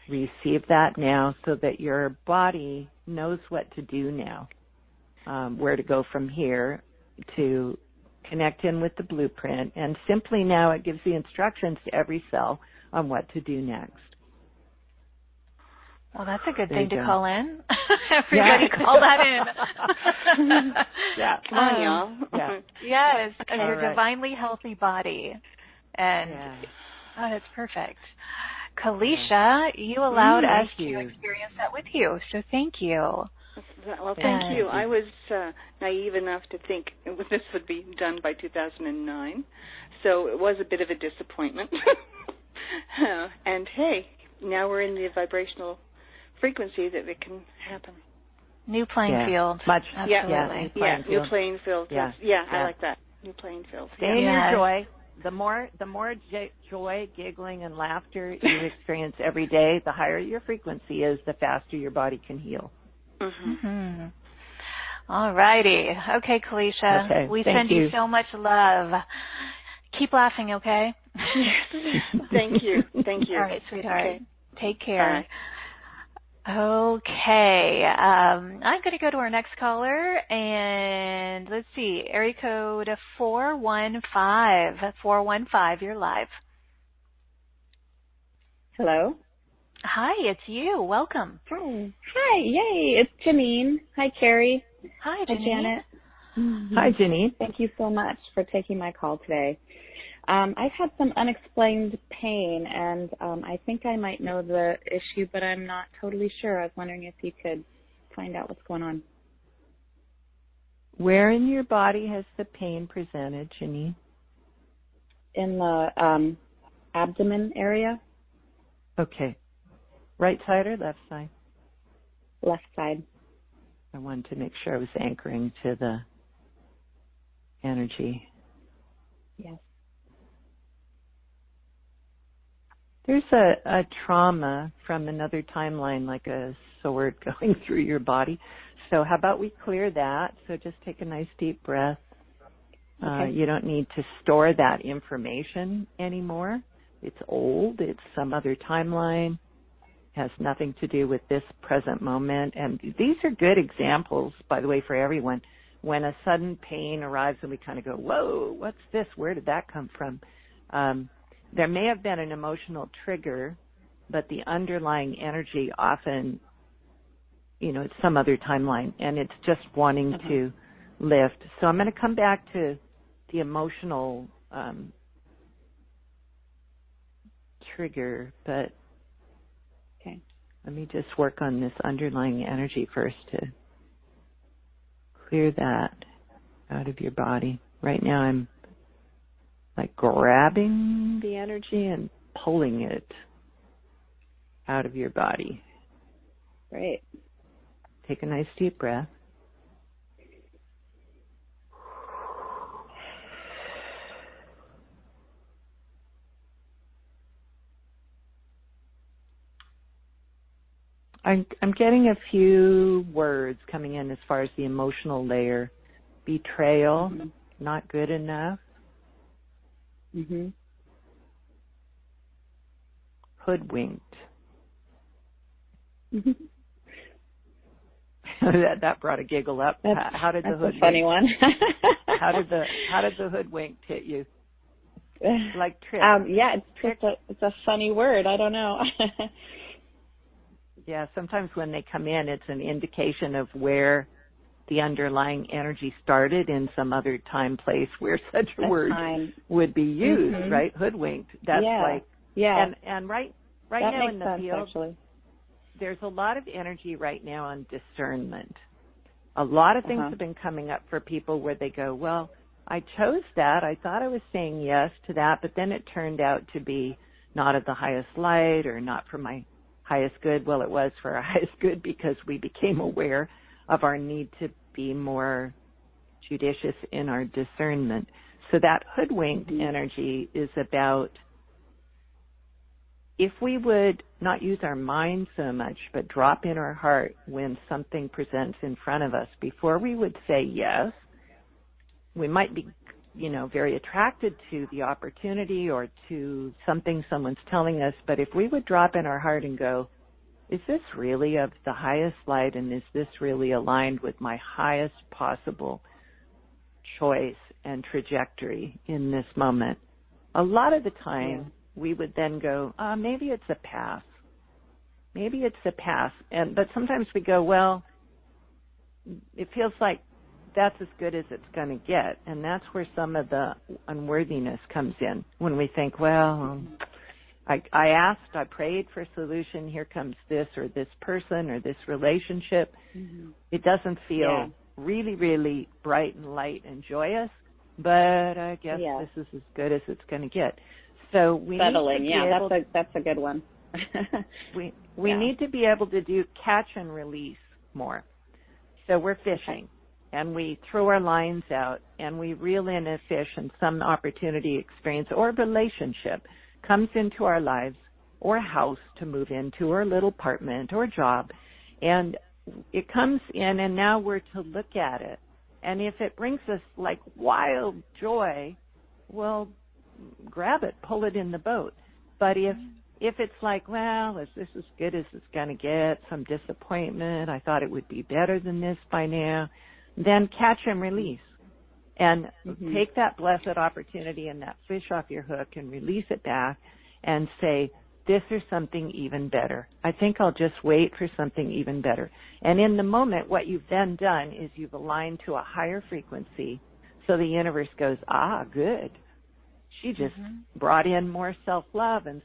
Receive that now so that your body knows what to do now, where to go from here to connect in with the blueprint. And simply now it gives the instructions to every cell on what to do next. Well, that's a good thing to call in. Everybody call that in. Come on, y'all. Yes, of your divinely healthy body. And that's perfect. Kalisha, you allowed us to experience that with you, so thank you. Well, thank you. I was naive enough to think this would be done by 2009, so it was a bit of a disappointment. And hey, now we're in the vibrational frequency that it can happen. New playing field. Absolutely. New playing field. Yeah. I like that. New playing field. Stay in your joy. The more joy, giggling, and laughter you experience every day, the higher your frequency is, the faster your body can heal. All righty. Okay, Kalisha. We send you so much love. Keep laughing, okay? Thank you. All right, sweetheart. Okay. Take care. Okay. I'm going to go to our next caller, and let's see. Area code 415. 415, you're live. Hello. Hi, it's you. Welcome. Hi. Yay. It's Janine. Hi, Carrie. Hi, Janine. Janet. Hi, Janine. Thank you so much for taking my call today. I've had some unexplained pain, and I think I might know the issue, but I'm not totally sure. I was wondering if you could find out what's going on. Where in your body has the pain presented, Janine? In the abdomen area. Okay. Right side or left side? Left side. I wanted to make sure I was anchoring to the energy. Yes. There's a trauma from another timeline, like a sword going through your body. So how about we clear that? So just take a nice deep breath. Okay. You don't need to store that information anymore. It's old. It's some other timeline. Has nothing to do with this present moment. And these are good examples, by the way, for everyone. When a sudden pain arrives and we kind of go, whoa, what's this? Where did that come from? There may have been an emotional trigger, but the underlying energy often, it's some other timeline, and it's just wanting to lift. So I'm going to come back to the emotional trigger, but let me just work on this underlying energy first to clear that out of your body. Right now I'm like grabbing the energy and pulling it out of your body. Great. Take a nice deep breath. I'm getting a few words coming in as far as the emotional layer. Betrayal, not good enough. Hoodwinked. That brought a giggle up. How did the hoodwinked? That's a funny one. how did the hoodwinked hit you? Like trick. Yeah, it's a funny word. I don't know. Yeah, sometimes when they come in, it's an indication of where the underlying energy started in some other time, place where such a word would be used, right? Hoodwinked. That's and right that now makes in the sense, field, actually. There's a lot of energy right now on discernment. A lot of things have been coming up for people where they go, well, I chose that. I thought I was saying yes to that, but then it turned out to be not at the highest light or not for my highest good. Well, it was for our highest good because we became aware of our need to be more judicious in our discernment. So that hoodwinked energy is about if we would not use our mind so much, but drop in our heart when something presents in front of us, before we would say yes, we might be, very attracted to the opportunity or to something someone's telling us, but if we would drop in our heart and go, is this really of the highest light, and is this really aligned with my highest possible choice and trajectory in this moment? A lot of the time, we would then go, maybe it's a pass. Maybe it's a pass. But sometimes we go, well, it feels like that's as good as it's going to get. And that's where some of the unworthiness comes in, when we think, well, I asked, I prayed for a solution, here comes this or this person or this relationship. It doesn't feel really, really bright and light and joyous, but I guess this is as good as it's going to get. So we settling, need to be that's a good one. we need to be able to do catch and release more. So we're fishing, and we throw our lines out, and we reel in a fish, and some opportunity, experience, or relationship comes into our lives, or a house to move into, or a little apartment, or a job, and it comes in, and now we're to look at it. And if it brings us like wild joy, well, grab it, pull it in the boat. But if it's like, well, is this as good as it's going to get, some disappointment, I thought it would be better than this by now, then catch and release. And take that blessed opportunity and that fish off your hook and release it back and say, this is something even better. I think I'll just wait for something even better. And in the moment, what you've then done is you've aligned to a higher frequency, so the universe goes, good. She just brought in more self-love, and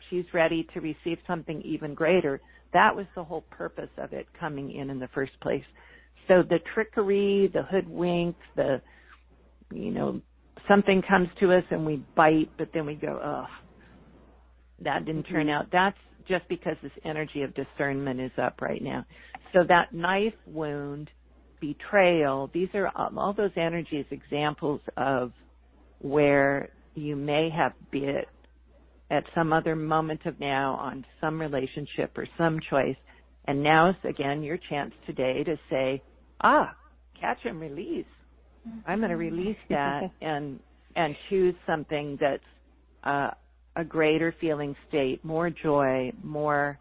she's ready to receive something even greater. That was the whole purpose of it coming in the first place. So the trickery, the hoodwink, something comes to us and we bite, but then we go, that didn't turn out. That's just because this energy of discernment is up right now. So that knife wound, betrayal, these are all those energies, examples of where you may have bit at some other moment of now on some relationship or some choice. And now is, again, your chance today to say, catch and release. I'm going to release that and choose something that's a greater feeling state, more joy, more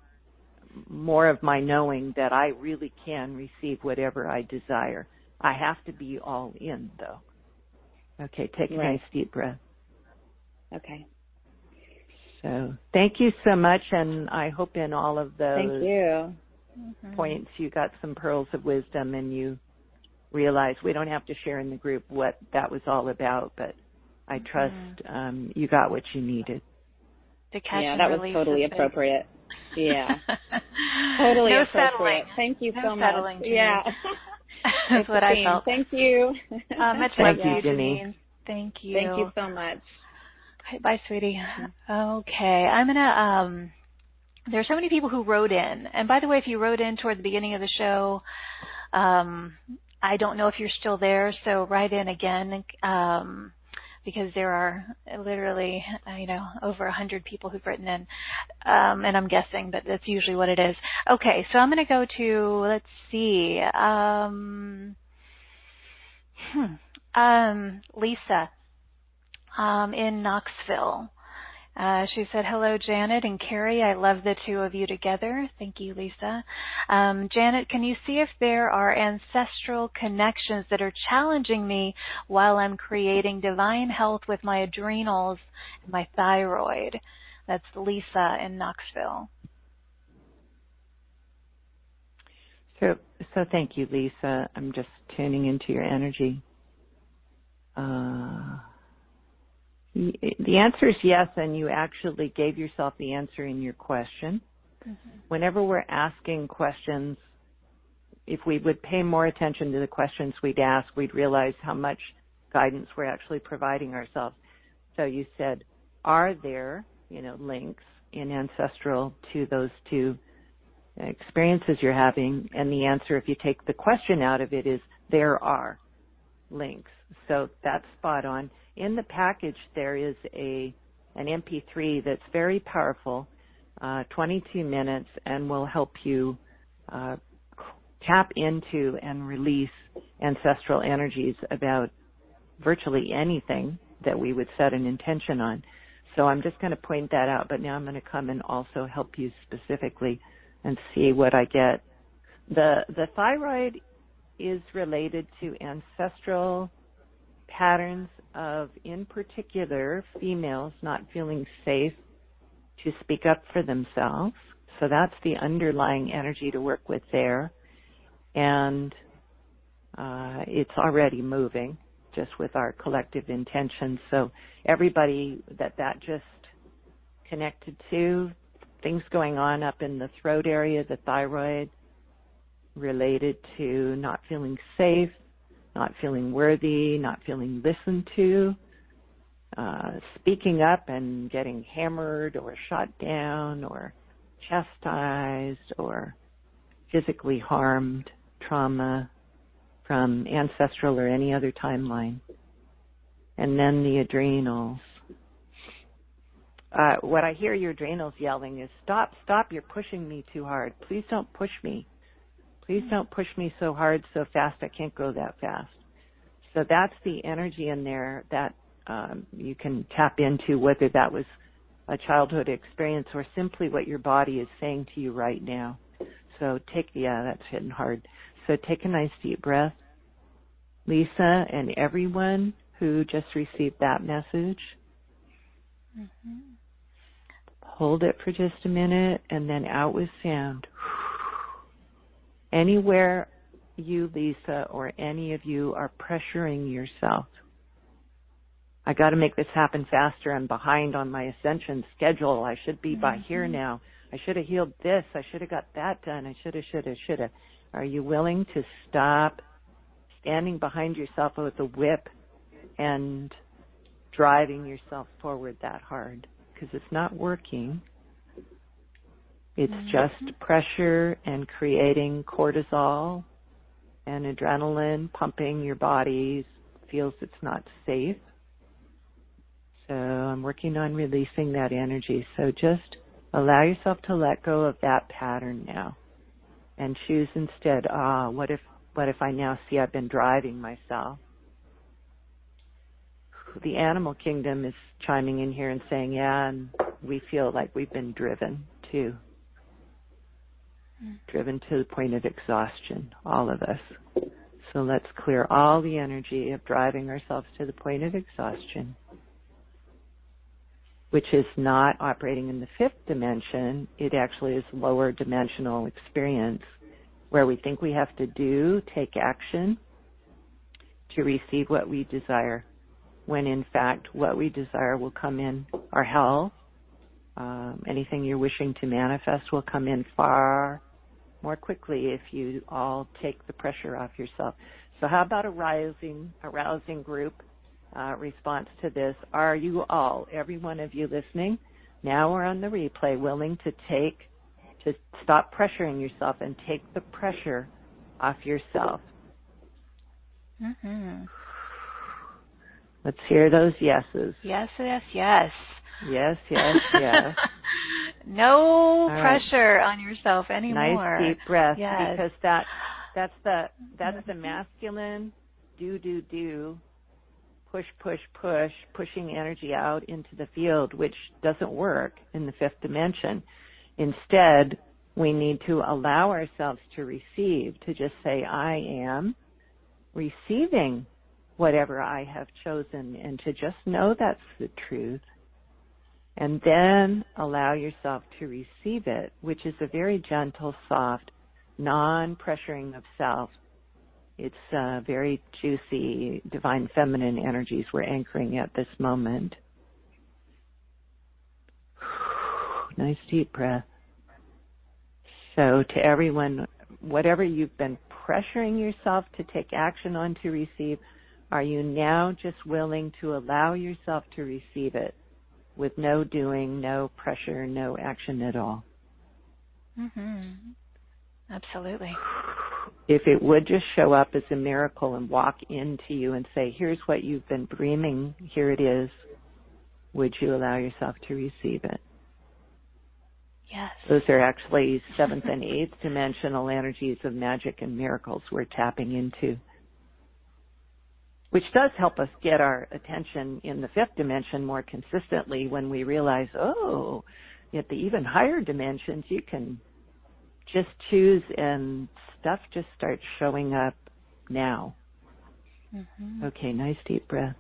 of my knowing that I really can receive whatever I desire. I have to be all in, though. Okay, take a nice deep breath. Okay. So thank you so much, and I hope in all of those points you got some pearls of wisdom and you realize we don't have to share in the group what that was all about, but I trust you got what you needed. To catch and that was release totally appropriate. Yeah. Totally no appropriate. Settling. Thank you no so much. Settling, Yeah. That's what I felt. Thank you. Much love to you, Janine. Thank you. Thank you so much. Bye, sweetie. Okay, I'm gonna. There's so many people who wrote in, and by the way, if you wrote in toward the beginning of the show, I don't know if you're still there, so write in again because there are literally, over 100 people who've written in, and I'm guessing, but that's usually what it is. Okay, so I'm going to go to, let's see, Lisa in Knoxville. She said, hello, Janet and Carrie. I love the two of you together. Thank you, Lisa. Janet, can you see if there are ancestral connections that are challenging me while I'm creating divine health with my adrenals and my thyroid? That's Lisa in Knoxville. So thank you, Lisa. I'm just tuning into your energy. The answer is yes, and you actually gave yourself the answer in your question. Mm-hmm. Whenever we're asking questions, if we would pay more attention to the questions we'd ask, we'd realize how much guidance we're actually providing ourselves. So you said, are there, links in ancestral to those two experiences you're having? And the answer, if you take the question out of it, is there are links. So that's spot on. In the package, there is an MP3 that's very powerful, 22 minutes, and will help you tap into and release ancestral energies about virtually anything that we would set an intention on. So I'm just going to point that out, but now I'm going to come and also help you specifically and see what I get. The thyroid is related to ancestral patterns of, in particular, females not feeling safe to speak up for themselves. So that's the underlying energy to work with there. And it's already moving just with our collective intention. So everybody that just connected to, things going on up in the throat area, the thyroid, related to not feeling safe, not feeling worthy, not feeling listened to, speaking up and getting hammered or shot down or chastised or physically harmed, trauma from ancestral or any other timeline. And then the adrenals. What I hear your adrenals yelling is, stop, you're pushing me too hard. Please don't push me. Please don't push me so hard, so fast, I can't go that fast. So that's the energy in there that you can tap into, whether that was a childhood experience or simply what your body is saying to you right now. So that's hitting hard. So take a nice deep breath. Lisa and everyone who just received that message, hold it for just a minute and then out with sound. Anywhere you, Lisa, or any of you are pressuring yourself, I got to make this happen faster. I'm behind on my ascension schedule. I should be by here now. I should have healed this. I should have got that done. I should have. Are you willing to stop standing behind yourself with a whip and driving yourself forward that hard? Because it's not working. It's just pressure and creating cortisol and adrenaline pumping your body feels it's not safe. So I'm working on releasing that energy. So just allow yourself to let go of that pattern now and choose instead, what if I now see I've been driving myself? The animal kingdom is chiming in here and saying, yeah, and we feel like we've been driven too. Driven to the point of exhaustion, all of us. So let's clear all the energy of driving ourselves to the point of exhaustion, which is not operating in the fifth dimension. It actually is lower dimensional experience where we think we have to take action to receive what we desire, when in fact what we desire will come in our health. Anything you're wishing to manifest will come in far more quickly if you all take the pressure off yourself. So how about a rousing group response to this? Are you all, every one of you listening, now or on the replay, willing to stop pressuring yourself and take the pressure off yourself? Let's hear those yeses. Yes, yes, yes. Yes, yes, yes. No All pressure on yourself anymore. Nice deep breath, yes. because that's the masculine do, push, pushing energy out into the field, which doesn't work in the fifth dimension. Instead, we need to allow ourselves to receive, to just say, I am receiving whatever I have chosen, and to just know that's the truth. And then allow yourself to receive it, which is a very gentle, soft, non-pressuring of self. It's very juicy, divine feminine energies we're anchoring at this moment. Nice deep breath. So to everyone, whatever you've been pressuring yourself to take action on to receive, are you now just willing to allow yourself to receive it with no doing, no pressure, no action at all? Mm-hmm. Absolutely. If it would just show up as a miracle and walk into you and say, here's what you've been dreaming, here it is, would you allow yourself to receive it? Yes. Those are actually seventh and eighth dimensional energies of magic and miracles we're tapping into, which does help us get our attention in the fifth dimension more consistently when we realize, oh, at the even higher dimensions, you can just choose and stuff just starts showing up now. Mm-hmm. Okay, nice deep breath.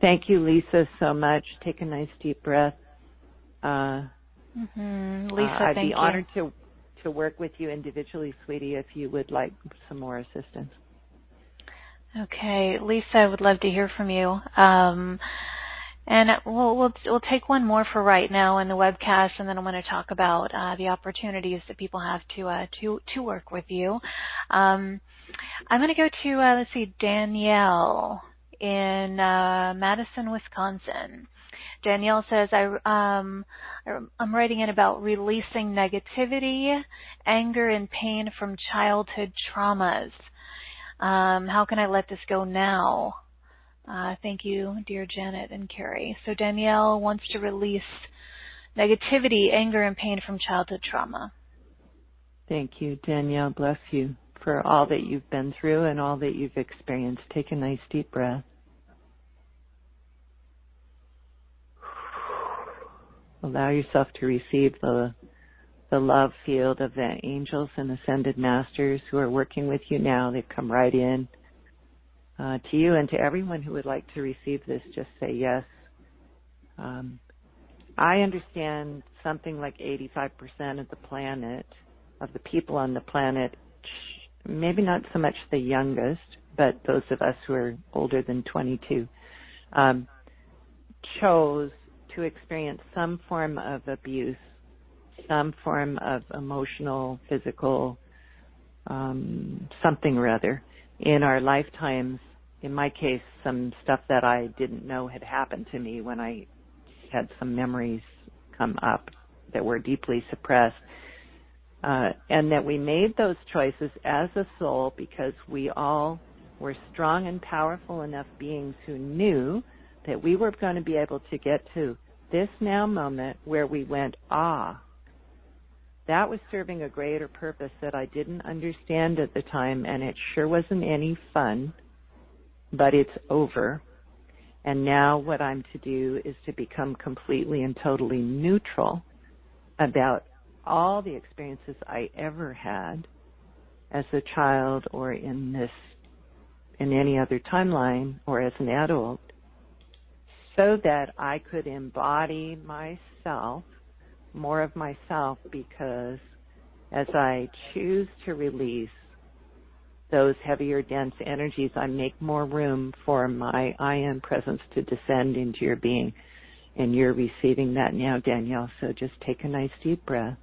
Thank you, Lisa, so much. Take a nice deep breath. Lisa, I'd thank be you. honored to work with you individually, sweetie, if you would like some more assistance. Okay, Lisa, I would love to hear from you. And we'll take one more for right now in the webcast, and then I'm going to talk about the opportunities that people have to work with you. I'm going to go to Danielle in Madison, Wisconsin. Danielle says, I'm writing in about releasing negativity, anger, and pain from childhood traumas. How can I let this go now? Thank you, dear Janet and Carrie. So Danielle wants to release negativity, anger, and pain from childhood trauma. Thank you, Danielle. Bless you for all that you've been through and all that you've experienced. Take a nice deep breath. Allow yourself to receive the love field of the angels and ascended masters who are working with you now. They've come right in. To you and to everyone who would like to receive this, just say yes. I understand something like 85% of the planet, of the people on the planet, maybe not so much the youngest, but those of us who are older than 22, chose to experience some form of abuse, some form of emotional, physical, something or other in our lifetimes. In my case, some stuff that I didn't know had happened to me when I had some memories come up that were deeply suppressed. And that we made those choices as a soul because we all were strong and powerful enough beings who knew that we were going to be able to get to this now moment where we went, that was serving a greater purpose that I didn't understand at the time, and it sure wasn't any fun, but it's over. And now what I'm to do is to become completely and totally neutral about all the experiences I ever had as a child or in any other timeline or as an adult, so that I could embody myself, more of myself, because as I choose to release those heavier, dense energies, I make more room for my I am presence to descend into your being. And you're receiving that now, Danielle, so just take a nice deep breath.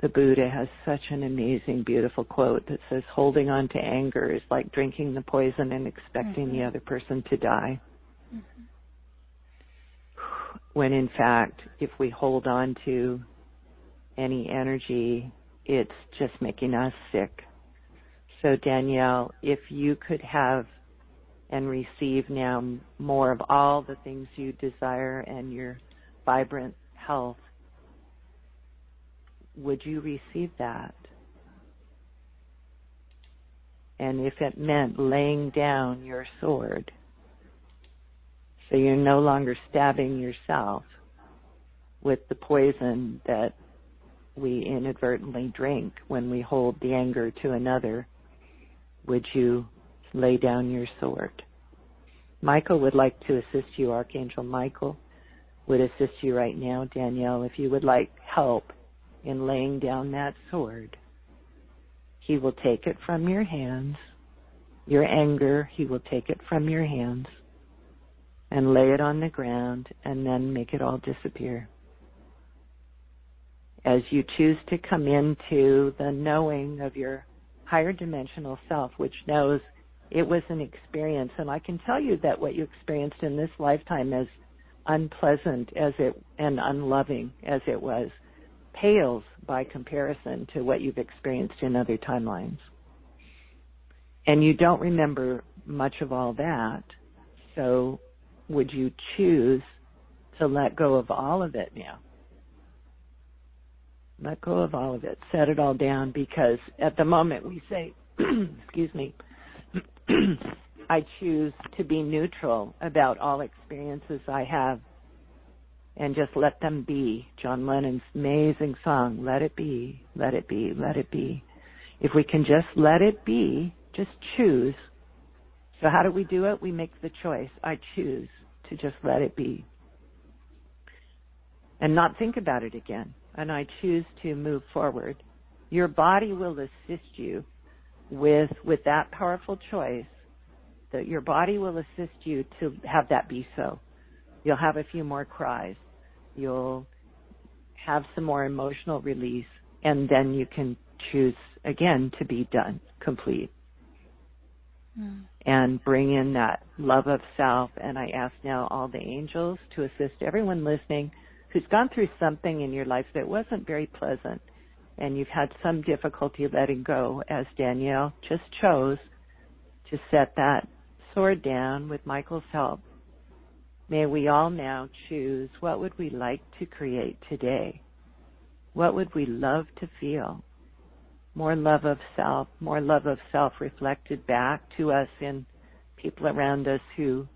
The Buddha has such an amazing, beautiful quote that says, holding on to anger is like drinking the poison and expecting the other person to die. When in fact, if we hold on to any energy, it's just making us sick. So Danielle, if you could have and receive now more of all the things you desire and your vibrant health, would you receive that? And if it meant laying down your sword, so you're no longer stabbing yourself with the poison that we inadvertently drink when we hold the anger to another, would you lay down your sword? Michael would like to assist you. Archangel Michael would assist you right now, Danielle, if you would like help in laying down that sword. He will take it from your hands. Your anger, he will take it from your hands and lay it on the ground and then make it all disappear. As you choose to come into the knowing of your higher dimensional self, which knows it was an experience, and I can tell you that what you experienced in this lifetime, as unpleasant as it and unloving as it was, pales by comparison to what you've experienced in other timelines. And you don't remember much of all that, so would you choose to let go of all of it now? Let go of all of it. Set it all down, because at the moment we say, excuse me, I choose to be neutral about all experiences I have and just let them be. John Lennon's amazing song, Let It Be, Let It Be, Let It Be. If we can just let it be, just choose. So how do we do it? We make the choice. I choose to just let it be and not think about it again. And I choose to move forward. Your body will assist you with that powerful choice, that your body will assist you to have that be so. You'll have a few more cries. You'll have some more emotional release, and then you can choose again to be done, complete. And bring in that love of self. And I ask now all the angels to assist everyone listening who's gone through something in your life that wasn't very pleasant, and you've had some difficulty letting go, as Danielle just chose to set that sword down with Michael's help. May we all now choose, what would we like to create today? What would we love to feel? More love of self reflected back to us in people around us who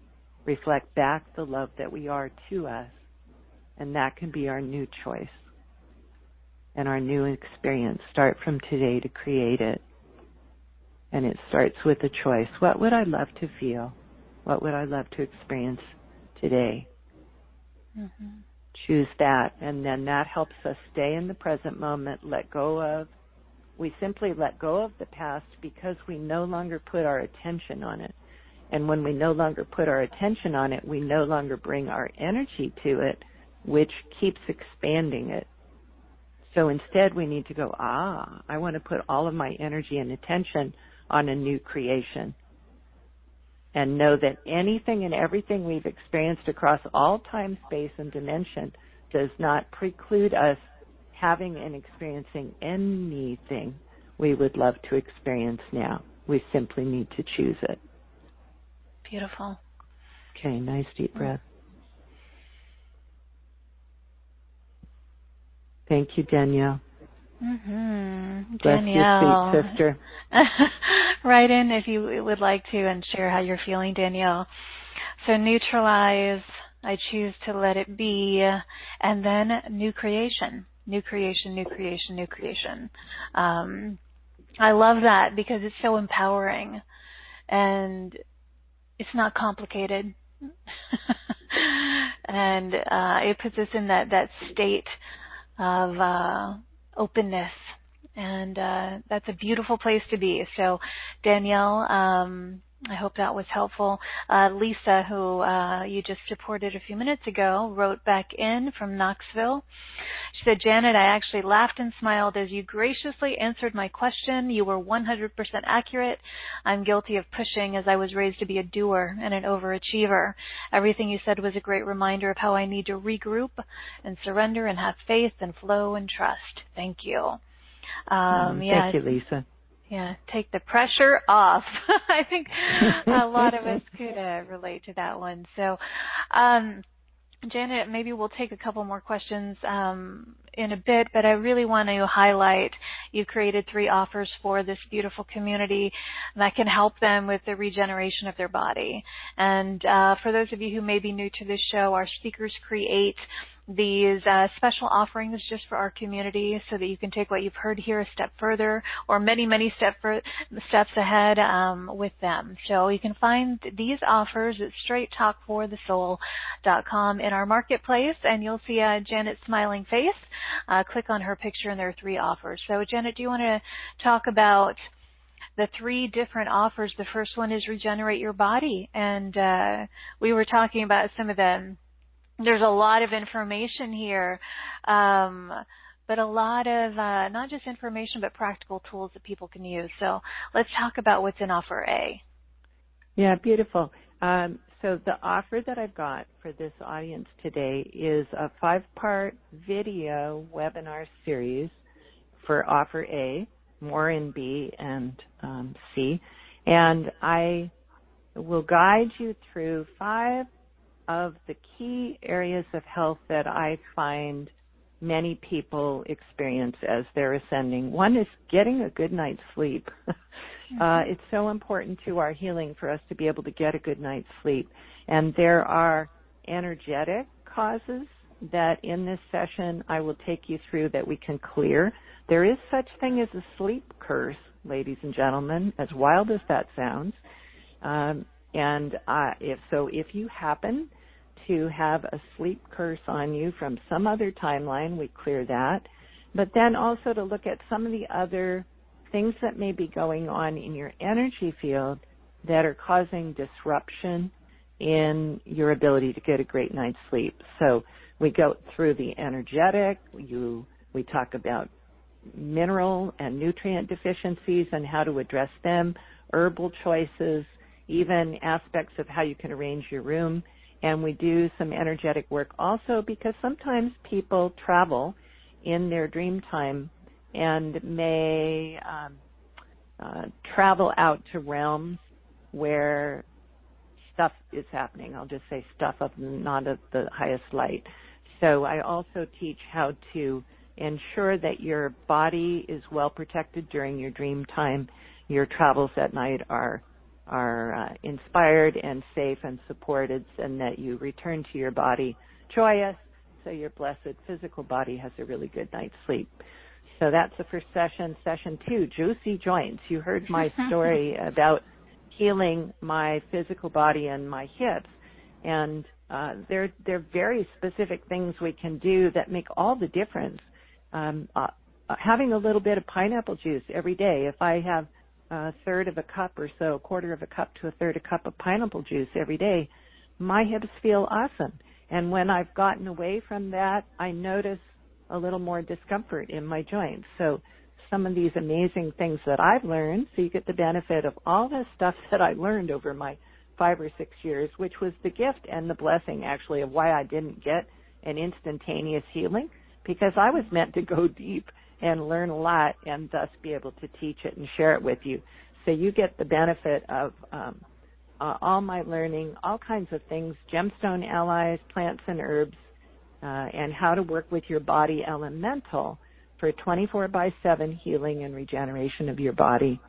reflect back the love that we are to us. And that can be our new choice and our new experience. Start from today to create it. And it starts with a choice. What would I love to feel? What would I love to experience today? Choose that. And then that helps us stay in the present moment, let go of. We simply let go of the past because we no longer put our attention on it. And when we no longer put our attention on it, we no longer bring our energy to it, which keeps expanding it. So instead we need to go, I want to put all of my energy and attention on a new creation. And know that anything and everything we've experienced across all time, space, and dimension does not preclude us having and experiencing anything we would love to experience now. We simply need to choose it. Beautiful. Okay, nice deep breath. Thank you, Danielle. Danielle. Bless you, sweet sister. Write in if you would like to and share how you're feeling, Danielle. So neutralize, I choose to let it be, and then new creation. New creation, new creation, new creation. I love that because it's so empowering and it's not complicated. And it puts us in that state of openness. And that's a beautiful place to be. So, Danielle, I hope that was helpful. Lisa, who you just supported a few minutes ago, wrote back in from Knoxville. She said, Janet, I actually laughed and smiled as you graciously answered my question. You were 100% accurate. I'm guilty of pushing as I was raised to be a doer and an overachiever. Everything you said was a great reminder of how I need to regroup and surrender and have faith and flow and trust. Thank you. Thank you, Lisa. Yeah, take the pressure off. I think a lot of us could relate to that one. So, Janet, maybe we'll take a couple more questions in a bit, but I really want to highlight you created 3 offers for this beautiful community that can help them with the regeneration of their body. And for those of you who may be new to this show, our speakers create these special offerings just for our community so that you can take what you've heard here a step further or many, many steps ahead with them. So you can find these offers at straighttalkforthesoul.com in our marketplace, and you'll see Janet's smiling face. Click on her picture, and there are 3 offers. So, Janet, do you want to talk about the 3 different offers? The first one is Regenerate Your Body, and we were talking about some of them. There's a lot of information here, but a lot of not just information, but practical tools that people can use. So let's talk about what's in offer A. Yeah, beautiful. So the offer that I've got for this audience today is a 5-part video webinar series for offer A, more in B and C. And I will guide you through 5 of the key areas of health that I find many people experience as they're ascending. One is getting a good night's sleep. It's so important to our healing for us to be able to get a good night's sleep. And there are energetic causes that in this session I will take you through that we can clear. There is such thing as a sleep curse, ladies and gentlemen, as wild as that sounds. If you happen to have a sleep curse on you from some other timeline, we clear that. But then also to look at some of the other things that may be going on in your energy field that are causing disruption in your ability to get a great night's sleep. So we go through the energetic, we talk about mineral and nutrient deficiencies and how to address them, herbal choices, even aspects of how you can arrange your room. And we do some energetic work also because sometimes people travel in their dream time and may travel out to realms where stuff is happening. I'll just say stuff of not of the highest light. So I also teach how to ensure that your body is well protected during your dream time. Your travels at night are inspired and safe and supported, and that you return to your body joyous, so your blessed physical body has a really good night's sleep. So that's the first session. Session 2, juicy joints. You heard my story about healing my physical body and my hips, and there are very specific things we can do that make all the difference. Having a little bit of pineapple juice every day, if I have a third of a cup or so, a quarter of a cup to a third a cup of pineapple juice every day, my hips feel awesome. And when I've gotten away from that, I notice a little more discomfort in my joints. So some of these amazing things that I've learned, so you get the benefit of all the stuff that I learned over my 5 or 6 years, which was the gift and the blessing, actually, of why I didn't get an instantaneous healing, because I was meant to go deep and learn a lot and thus be able to teach it and share it with you. So you get the benefit of all my learning, all kinds of things, gemstone allies, plants and herbs, and how to work with your body elemental for 24/7 healing and regeneration of your body.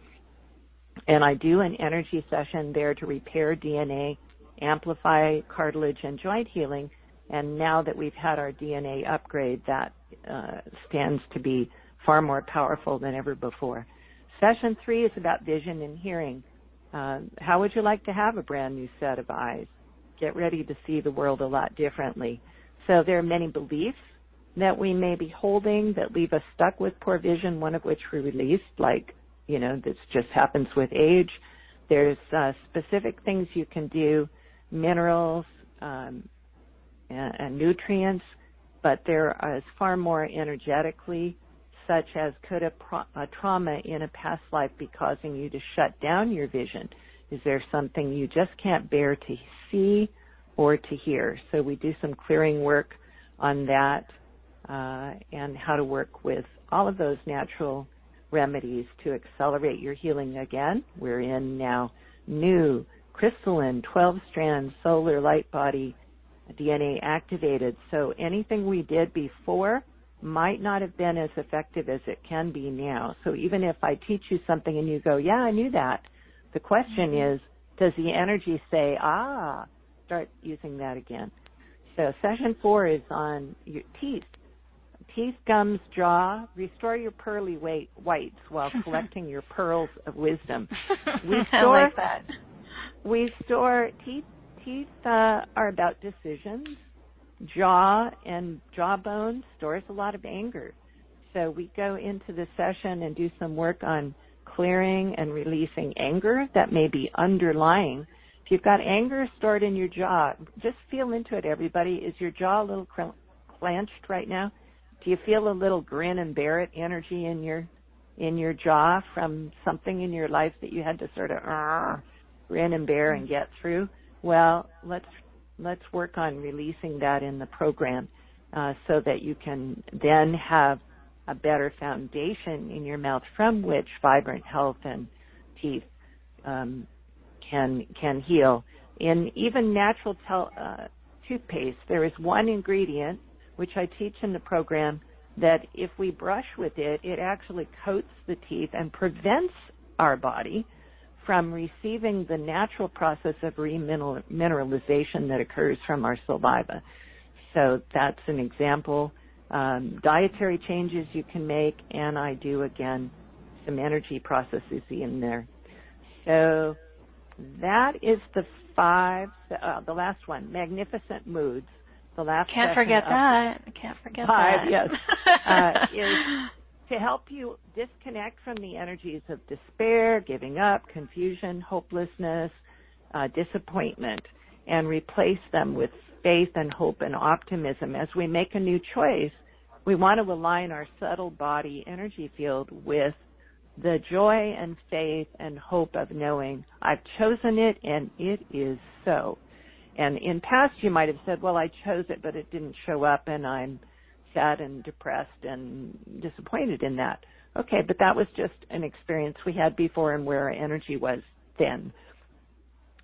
And I do an energy session there to repair DNA, amplify cartilage and joint healing. And now that we've had our DNA upgrade, that stands to be far more powerful than ever before. Session 3 is about vision and hearing. How would you like to have a brand new set of eyes? Get ready to see the world a lot differently. So there are many beliefs that we may be holding that leave us stuck with poor vision, one of which we released, like, this just happens with age. There's specific things you can do, minerals and nutrients, but there is far more energetically, such as could a trauma in a past life be causing you to shut down your vision? Is there something you just can't bear to see or to hear? So we do some clearing work on that and how to work with all of those natural remedies to accelerate your healing again. We're in now new crystalline 12-strand solar light body DNA activated. So anything we did before might not have been as effective as it can be now. So even if I teach you something and you go, yeah, I knew that, the question is, does the energy say, start using that again? So session 4 is on your teeth. Teeth, gums, jaw, restore your pearly whites while collecting your pearls of wisdom. I like that. We store teeth. Teeth are about decisions. Jaw and jawbone stores a lot of anger. So we go into the session and do some work on clearing and releasing anger that may be underlying. If you've got anger stored in your jaw, just feel into it, everybody. Is your jaw a little clenched right now? Do you feel a little grin and bear it energy in your jaw from something in your life that you had to sort of grin and bear and get through? Well, let's work on releasing that in the program so that you can then have a better foundation in your mouth from which vibrant health and teeth can heal. In even natural toothpaste, there is one ingredient, which I teach in the program, that if we brush with it, it actually coats the teeth and prevents our body from receiving the natural process of remineralization that occurs from our saliva. So that's an example. Dietary changes you can make, and I do, again, some energy processes in there. So that is the 5, the last one, magnificent moods. The last Can't forget that. 5, yes, is to help you disconnect from the energies of despair, giving up, confusion, hopelessness, disappointment, and replace them with faith and hope and optimism. As we make a new choice, we want to align our subtle body energy field with the joy and faith and hope of knowing I've chosen it and it is so. And in past you might have said, well, I chose it, but it didn't show up and I'm sad and depressed and disappointed in that. Okay, but that was just an experience we had before and where our energy was then.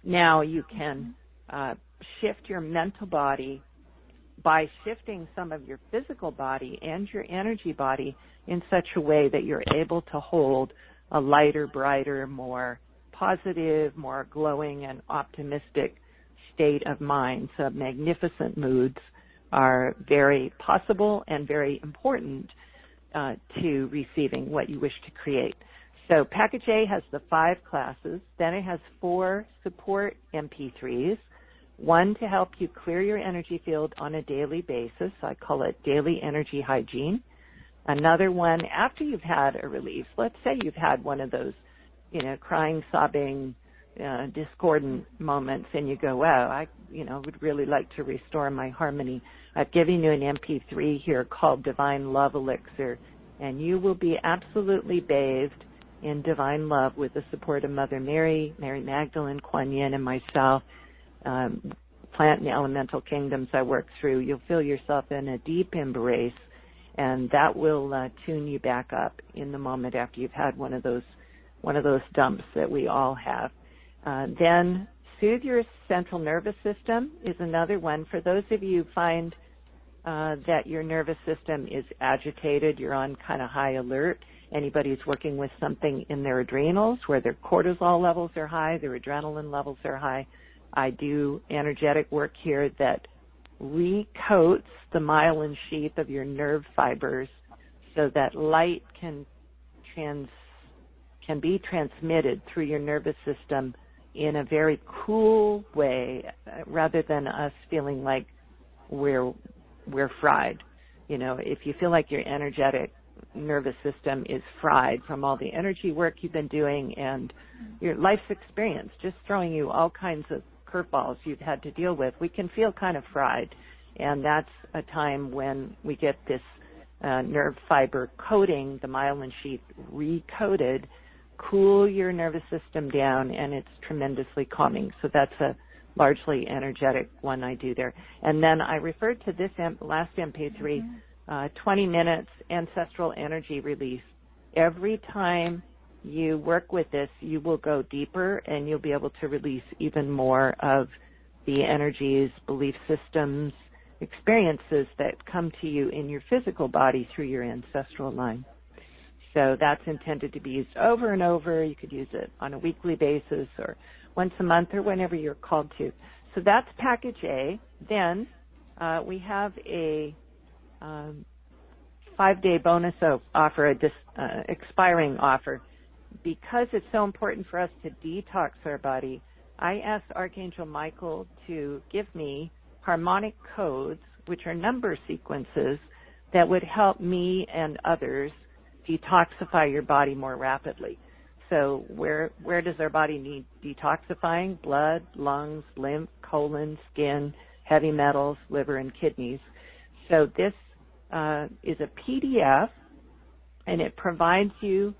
Now you can shift your mental body by shifting some of your physical body and your energy body in such a way that you're able to hold a lighter, brighter, more positive, more glowing and optimistic state of mind. So magnificent moods are very possible and very important to receiving what you wish to create. So Package A has the 5 classes. Then it has 4 support MP3s. 1 to help you clear your energy field on a daily basis. I call it daily energy hygiene. Another one after you've had a release. Let's say you've had one of those, crying, sobbing, discordant moments, and you go, wow, I, would really like to restore my harmony. I've given you an MP3 here called Divine Love Elixir, and you will be absolutely bathed in divine love with the support of Mother Mary, Mary Magdalene, Kuan Yin, and myself. Plant and elemental kingdoms I work through. You'll feel yourself in a deep embrace, and that will tune you back up in the moment after you've had one of those dumps that we all have. Then soothe your central nervous system is another one. For those of you who find that your nervous system is agitated, you're on kind of high alert. Anybody who's working with something in their adrenals where their cortisol levels are high, their adrenaline levels are high, I do energetic work here that recoats the myelin sheath of your nerve fibers so that light can be transmitted through your nervous system in a very cool way, rather than us feeling like we're fried. If you feel like your energetic nervous system is fried from all the energy work you've been doing and your life's experience, just throwing you all kinds of curveballs you've had to deal with, we can feel kind of fried. And that's a time when we get this nerve fiber coating, the myelin sheath recoated, cool your nervous system down, and it's tremendously calming. So that's a largely energetic one I do there. And then I referred to this last MP3, 20 minutes ancestral energy release every time you work with this, you will go deeper and you'll be able to release even more of the energies, belief systems, experiences that come to you in your physical body through your ancestral line. So that's intended to be used over and over. You could use it on a weekly basis or once a month or whenever you're called to. So that's package A. Then we have a 5-day bonus offer, expiring offer. Because it's so important for us to detox our body, I asked Archangel Michael to give me harmonic codes, which are number sequences that would help me and others detoxify your body more rapidly. So where does our body need detoxifying? Blood, lungs, lymph, colon, skin, heavy metals, liver, and kidneys. So this is a PDF, and it provides you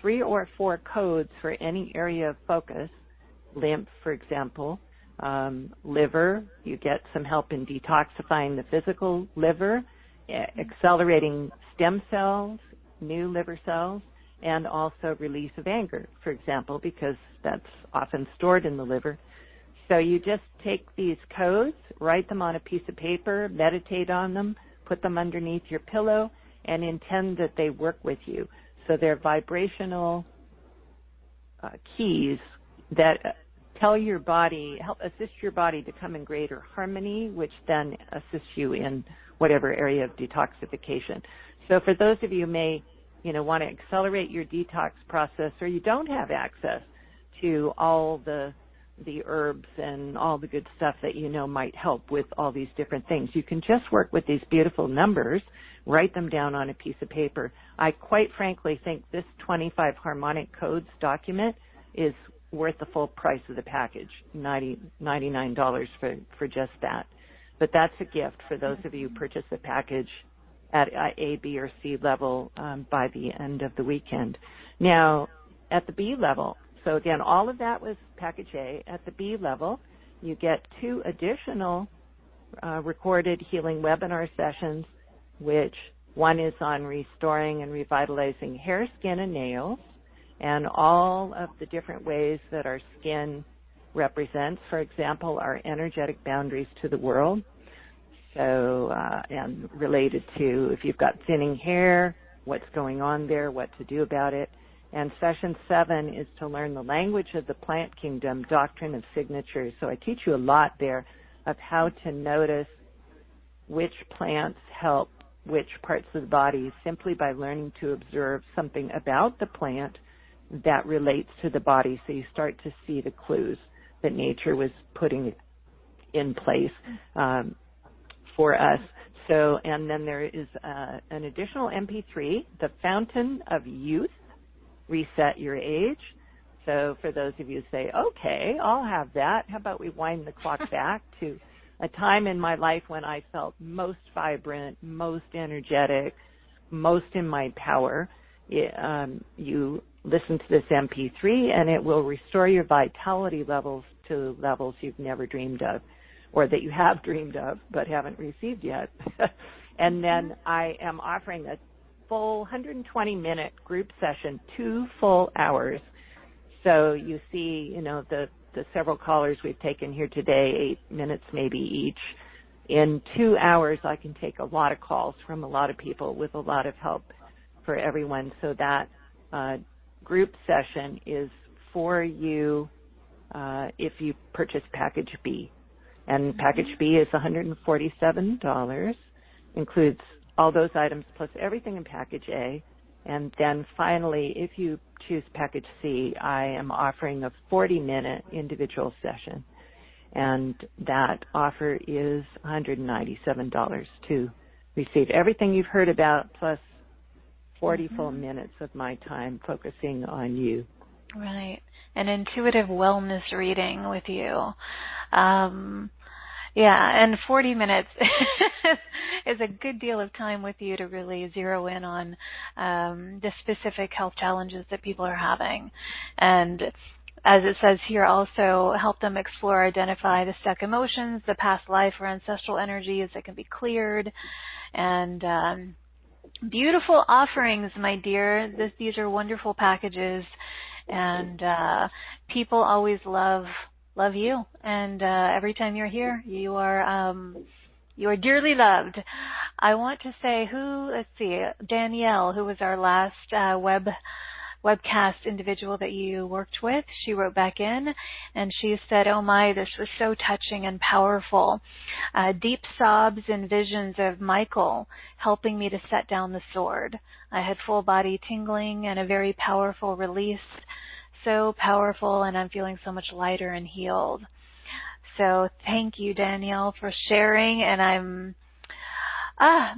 3 or 4 codes for any area of focus. Lymph, for example, liver, you get some help in detoxifying the physical liver, accelerating stem cells, new liver cells, and also release of anger, for example, because that's often stored in the liver. So you just take these codes, write them on a piece of paper, meditate on them, put them underneath your pillow, and intend that they work with you. So they're vibrational keys that tell your body, help assist your body to come in greater harmony, which then assists you in whatever area of detoxification. So for those of you who may, want to accelerate your detox process, or you don't have access to all the herbs and all the good stuff that might help with all these different things, you can just work with these beautiful numbers, write them down on a piece of paper. I quite frankly think this 25 harmonic codes document is worth the full price of the package, $99 for just that. But that's a gift for those of you who purchase the package at A, B, or C level by the end of the weekend. Now, at the B level, so again, all of that was package A. At the B level, you get 2 additional recorded healing webinar sessions, which one is on restoring and revitalizing hair, skin, and nails, and all of the different ways that our skin represents, for example, our energetic boundaries to the world. So, and related to if you've got thinning hair, what's going on there, what to do about it. And session 7 is to learn the language of the plant kingdom, doctrine of signatures. So I teach you a lot there of how to notice which plants help which parts of the body simply by learning to observe something about the plant that relates to the body. So you start to see the clues that nature was putting in place for us. So, and then there is an additional MP3, The Fountain of Youth, Reset Your Age. So for those of you who say, okay, I'll have that, how about we wind the clock back to a time in my life when I felt most vibrant, most energetic, most in my power. You listen to this MP3 and it will restore your vitality levels to levels you've never dreamed of, or that you have dreamed of but haven't received yet. And then I am offering a full 120-minute group session, 2 full hours. So you see, the several callers we've taken here today, 8 minutes maybe each. In 2 hours, I can take a lot of calls from a lot of people with a lot of help for everyone. So that group session is for you if you purchase package B. And package B is $147, includes all those items plus everything in package A. And then finally, if you choose package C, I am offering a 40-minute individual session. And that offer is $197 to receive everything you've heard about plus 40 full minutes of my time focusing on you. Right. An intuitive wellness reading with you. And 40 minutes is a good deal of time with you to really zero in on the specific health challenges that people are having. And as it says here, also help them explore, identify the stuck emotions, the past life or ancestral energies that can be cleared, and Beautiful offerings, my dear. These are wonderful packages, and people always love you. And every time you're here, you are dearly loved. I want to say let's see, Danielle, who was our last webcast individual that you worked with. She wrote back in and she said, "Oh my, this was so touching and powerful. Deep sobs and visions of Michael helping me to set down the sword. I had full body tingling and a very powerful release. So powerful, and I'm feeling so much lighter and healed." So thank you, Danielle, for sharing, and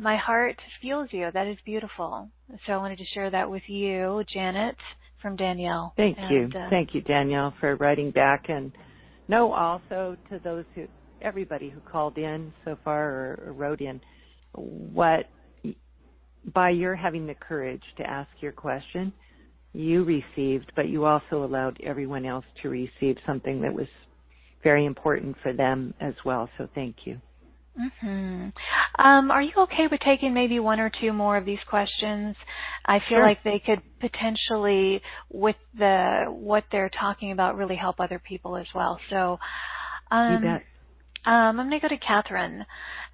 my heart feels you. That is beautiful. So I wanted to share that with you, Janet, from Danielle. Thank you. Thank you, Danielle, for writing back. And know also to everybody who called in so far or wrote in, by your having the courage to ask your question, you received, but you also allowed everyone else to receive something that was very important for them as well. So thank you. Mm-hmm. Are you okay with taking maybe one or two more of these questions? I feel like they could potentially, with what they're talking about, really help other people as well. So you bet. I'm going to go to Catherine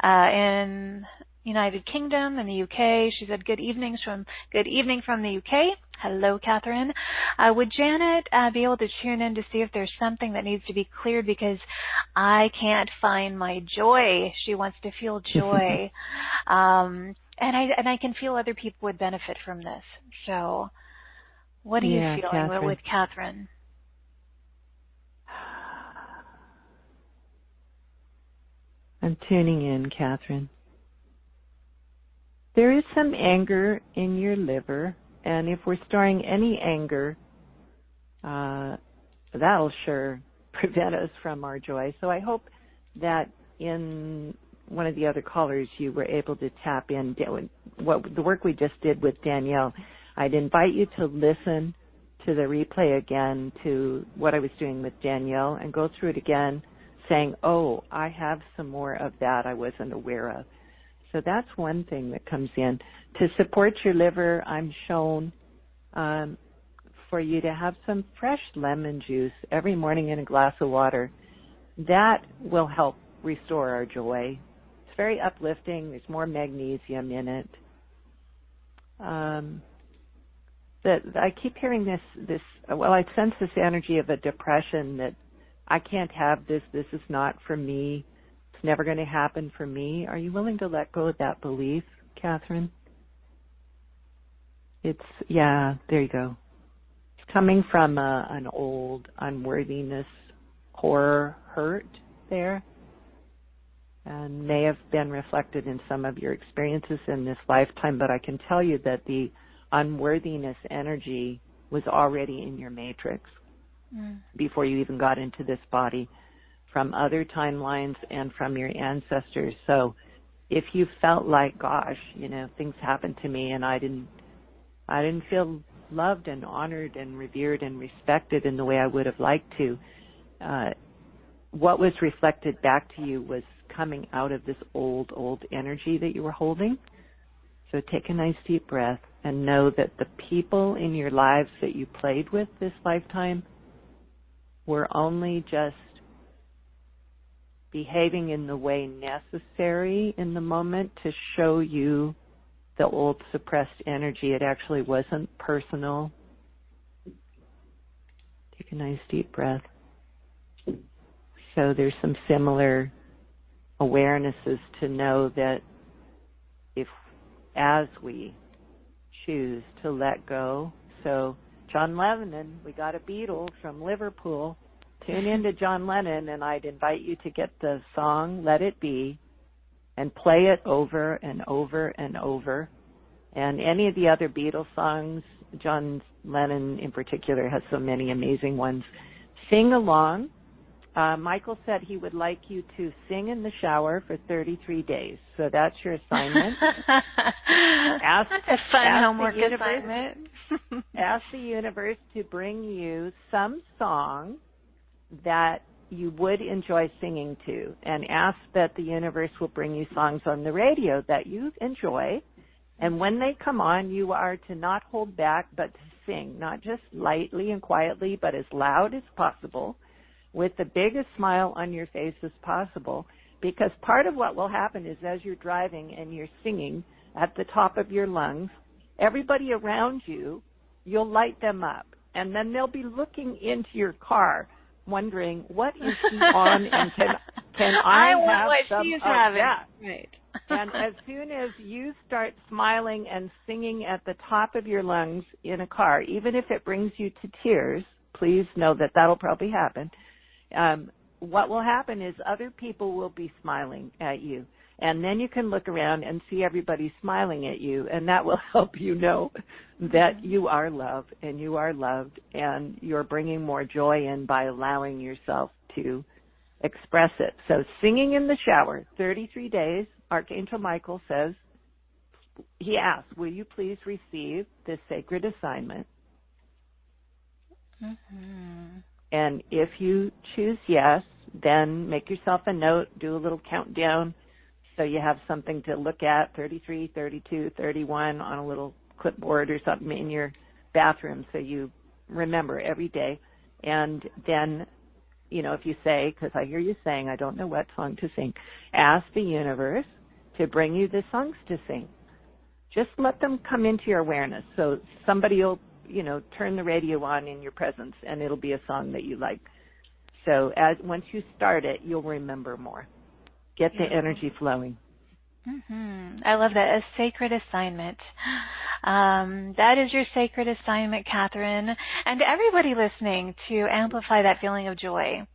in United Kingdom and the UK. She said, good evening from the UK. Hello, Catherine. Would Janet be able to tune in to see if there's something that needs to be cleared, because I can't find my joy. She wants to feel joy. And I can feel other people would benefit from this. So what are you feeling Catherine. with Catherine? I'm tuning in, Catherine. There is some anger in your liver, and if we're storing any anger, that'll sure prevent us from our joy. So I hope that in one of the other callers you were able to tap in the work we just did with Danielle. I'd invite you to listen to the replay again to what I was doing with Danielle and go through it again saying, oh, I have some more of that I wasn't aware of. So that's one thing that comes in. To support your liver, I'm shown for you to have some fresh lemon juice every morning in a glass of water. That will help restore our joy. It's very uplifting. There's more magnesium in it. I keep hearing this, I sense this energy of a depression that I can't have this. This is not for me. It's never going to happen for me. Are you willing to let go of that belief, Catherine? There you go. It's coming from an old unworthiness, horror, hurt there, and may have been reflected in some of your experiences in this lifetime, but I can tell you that the unworthiness energy was already in your matrix before you even got into this body, from other timelines and from your ancestors. So if you felt like, gosh, things happened to me and I didn't feel loved and honored and revered and respected in the way I would have liked to, what was reflected back to you was coming out of this old energy that you were holding. So take a nice deep breath and know that the people in your lives that you played with this lifetime were only just behaving in the way necessary in the moment to show you the old suppressed energy. It actually wasn't personal. Take a nice deep breath. So there's some similar awarenesses to know that as we choose to let go. So John Lennon, we got a Beatle from Liverpool. Tune in to John Lennon, and I'd invite you to get the song Let It Be and play it over and over and over. And any of the other Beatles songs, John Lennon in particular has so many amazing ones. Sing along. Michael said he would like you to sing in the shower for 33 days. So that's your assignment. That's a fun homework assignment. Ask the universe to bring you some song that you would enjoy singing to, and ask that the universe will bring you songs on the radio that you enjoy, And when they come on, you are to not hold back, but to sing, not just lightly and quietly, but as loud as possible, with the biggest smile on your face as possible, because part of what will happen is as you're driving and you're singing at the top of your lungs, everybody around you, you'll light them up. And then they'll be looking into your car, wondering, what is she on, and can I have what some she's of having. that? Right. And as soon as you start smiling and singing at the top of your lungs in a car, even if it brings you to tears, please know that that'll probably happen. What will happen is other people will be smiling at you. And then you can look around and see everybody smiling at you, and that will help you know that you are loved and you are loved, and you're bringing more joy in by allowing yourself to express it. So singing in the shower, 33 days, Archangel Michael says, he asks, will you please receive this sacred assignment? Mm-hmm. And if you choose yes, then make yourself a note, do a little countdown so you have something to look at, 33, 32, 31 on a little clipboard or something in your bathroom so you remember every day. And then, if you say, because I hear you saying, I don't know what song to sing, ask the universe to bring you the songs to sing. Just let them come into your awareness. So somebody will, turn the radio on in your presence, and it'll be a song that you like. So once you start it, you'll remember more. Get the energy flowing. Mm-hmm. I love that. A sacred assignment. That is your sacred assignment, Catherine, and to everybody listening, to amplify that feeling of joy.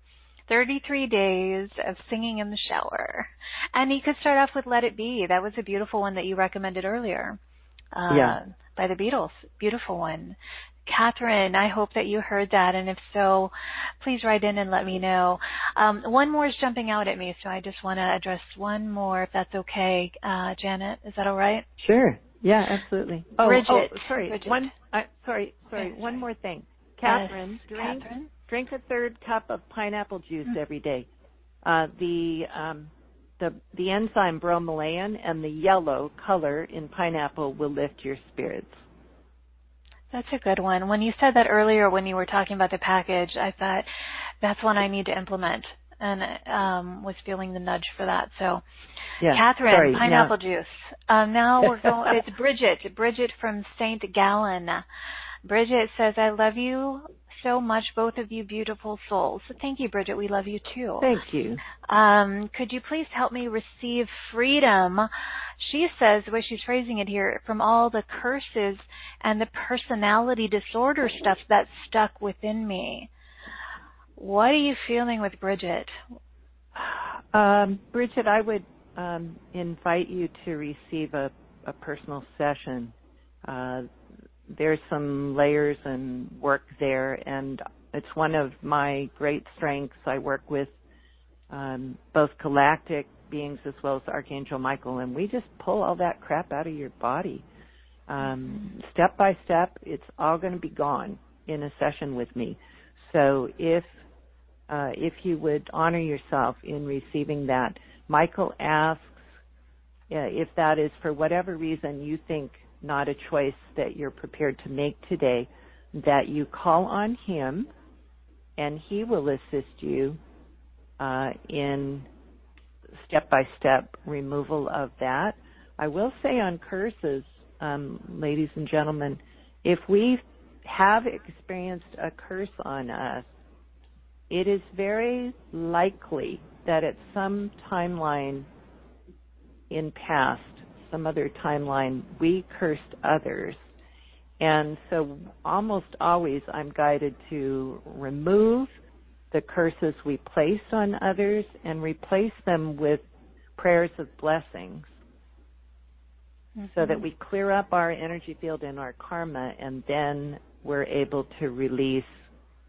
33 days of singing in the shower. And you could start off with Let It Be. That was a beautiful one that you recommended earlier. By the Beatles. Beautiful one. Catherine, I hope that you heard that, and if so, please write in and let me know. One more is jumping out at me, so I just want to address one more, if that's okay. Janet, is that all right? Sure. Yeah, absolutely. Bridget. Sorry. Bridget. One more thing. Catherine, yes, drink a third cup of pineapple juice every day. The enzyme bromelain and the yellow color in pineapple will lift your spirits. That's a good one. When you said that earlier when you were talking about the package, I thought that's one I need to implement, and was feeling the nudge for that. So, yeah, Catherine, pineapple juice. Now we're going, it's Bridget. Bridget from St. Gallen. Bridget says, I love you so much, both of you beautiful souls. So thank you, Bridget. We love you too. Thank you. Could you please help me receive freedom? She says, the way she's phrasing it here, from all the curses and the personality disorder stuff that's stuck within me. What are you feeling with Bridget? Bridget, I would invite you to receive a personal session. There's some layers and work there, and it's one of my great strengths. I work with both galactic beings as well as Archangel Michael, and we just pull all that crap out of your body. Step by step, it's all going to be gone in a session with me. So if you would honor yourself in receiving that, Michael asks if that is for whatever reason you think not a choice that you're prepared to make today, that you call on him and he will assist you in step-by-step removal of that. I will say on curses, ladies and gentlemen, if we have experienced a curse on us, it is very likely that at some timeline in past, some other timeline, we cursed others. And so almost always I'm guided to remove the curses we placed on others and replace them with prayers of blessings, so that we clear up our energy field and our karma, and then we're able to release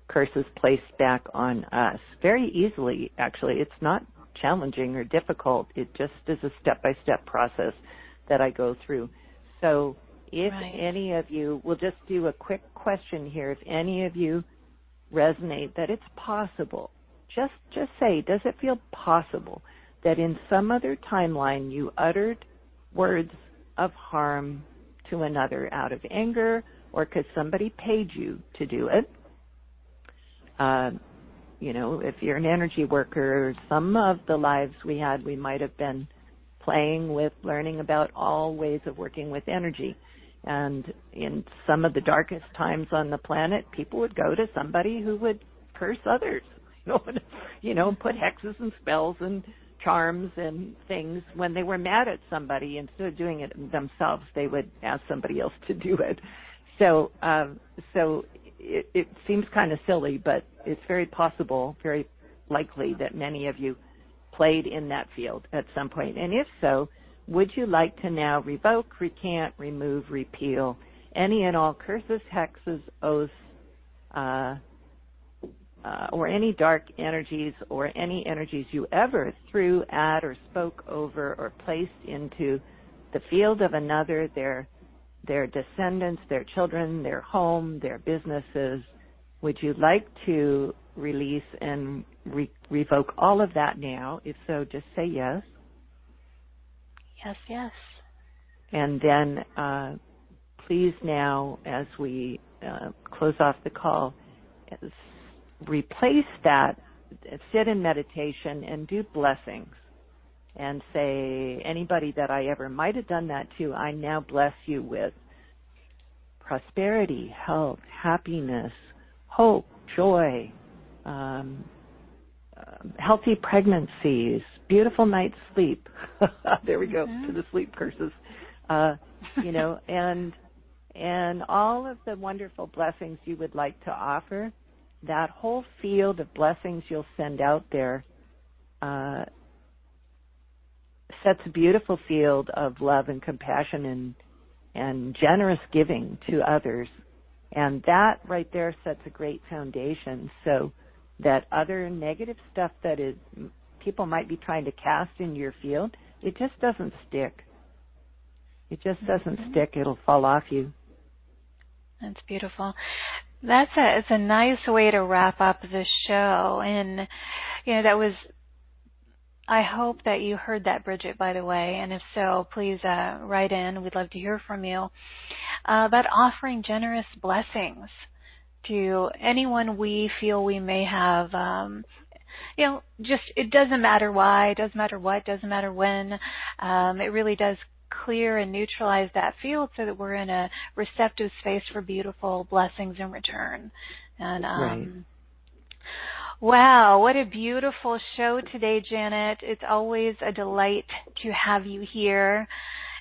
curses placed back on us very easily. Actually, it's not challenging or difficult. It just is a step-by-step process that I go through. So if any of you, we'll just do a quick question here. If any of you resonate that it's possible, just say, does it feel possible that in some other timeline you uttered words of harm to another out of anger or because somebody paid you to do it. If you're an energy worker, some of the lives we had, we might have been playing with learning about all ways of working with energy. And in some of the darkest times on the planet, people would go to somebody who would curse others, put hexes and spells and charms and things. When they were mad at somebody, instead of doing it themselves, they would ask somebody else to do it. So it seems kind of silly, but it's very possible, very likely that many of you played in that field at some point. And if so, would you like to now revoke, recant, remove, repeal any and all curses, hexes, oaths, or any dark energies or any energies you ever threw at or spoke over or placed into the field of another, their descendants, their children, their home, their businesses? Would you like to release and revoke all of that now? If so, just say yes. Yes, yes. And then please now, as we close off the call, replace that, sit in meditation and do blessings and say, anybody that I ever might have done that to, I now bless you with prosperity, health, happiness, hope, joy, healthy pregnancies, beautiful night's sleep. There we go, to the sleep curses. And all of the wonderful blessings you would like to offer, that whole field of blessings you'll send out there sets a beautiful field of love and compassion and generous giving to others. And that right there sets a great foundation so that other negative stuff that people might be trying to cast in your field, it just doesn't stick. It just doesn't stick. It'll fall off you. That's beautiful. It's a nice way to wrap up the show. And, that was, I hope that you heard that, Bridget, by the way. And if so, please write in. We'd love to hear from you about offering generous blessings to anyone we feel we may have, it doesn't matter why, it doesn't matter what, doesn't matter when. It really does clear and neutralize that field so that we're in a receptive space for beautiful blessings in return. And right. Wow, what a beautiful show today, Janet. It's always a delight to have you here.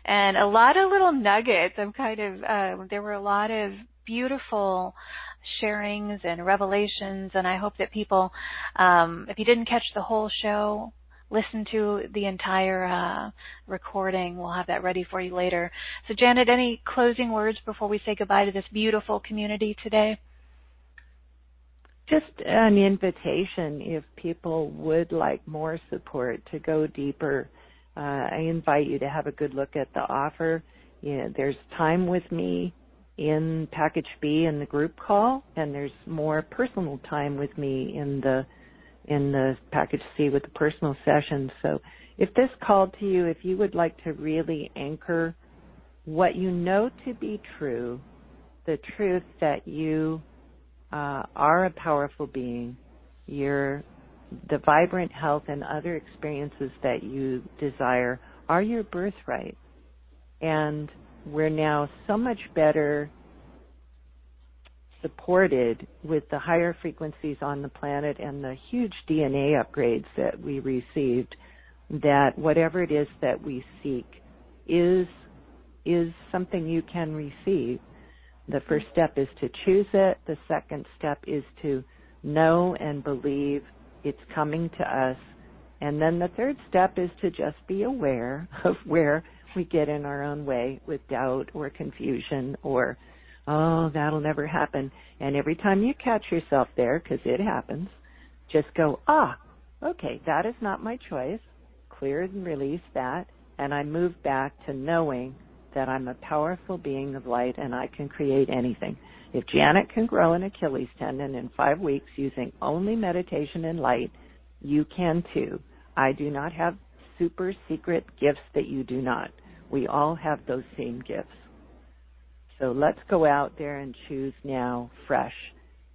And a lot of little nuggets. There were a lot of beautiful sharings and revelations, and I hope that people, if you didn't catch the whole show, listen to the entire recording. We'll have that ready for you later. So, Janet, any closing words before we say goodbye to this beautiful community today? Just an invitation, if people would like more support to go deeper. I invite you to have a good look at the offer. There's time with me in Package B in the group call, and there's more personal time with me in the Package C with the personal sessions. So if this called to you, if you would like to really anchor what you know to be true, the truth that you are a powerful being, the vibrant health and other experiences that you desire are your birthright. And we're now so much better supported with the higher frequencies on the planet and the huge DNA upgrades that we received, that whatever it is that we seek is something you can receive. The first step is to choose it. The second step is to know and believe it's coming to us. And then the third step is to just be aware of where we get in our own way with doubt or confusion or, oh, that'll never happen. And every time you catch yourself there, because it happens, just go, okay, that is not my choice. Clear and release that. And I move back to knowing that I'm a powerful being of light and I can create anything. If Janet can grow an Achilles tendon in 5 weeks using only meditation and light, you can too. I do not have super secret gifts that you do not. We all have those same gifts. So let's go out there and choose now fresh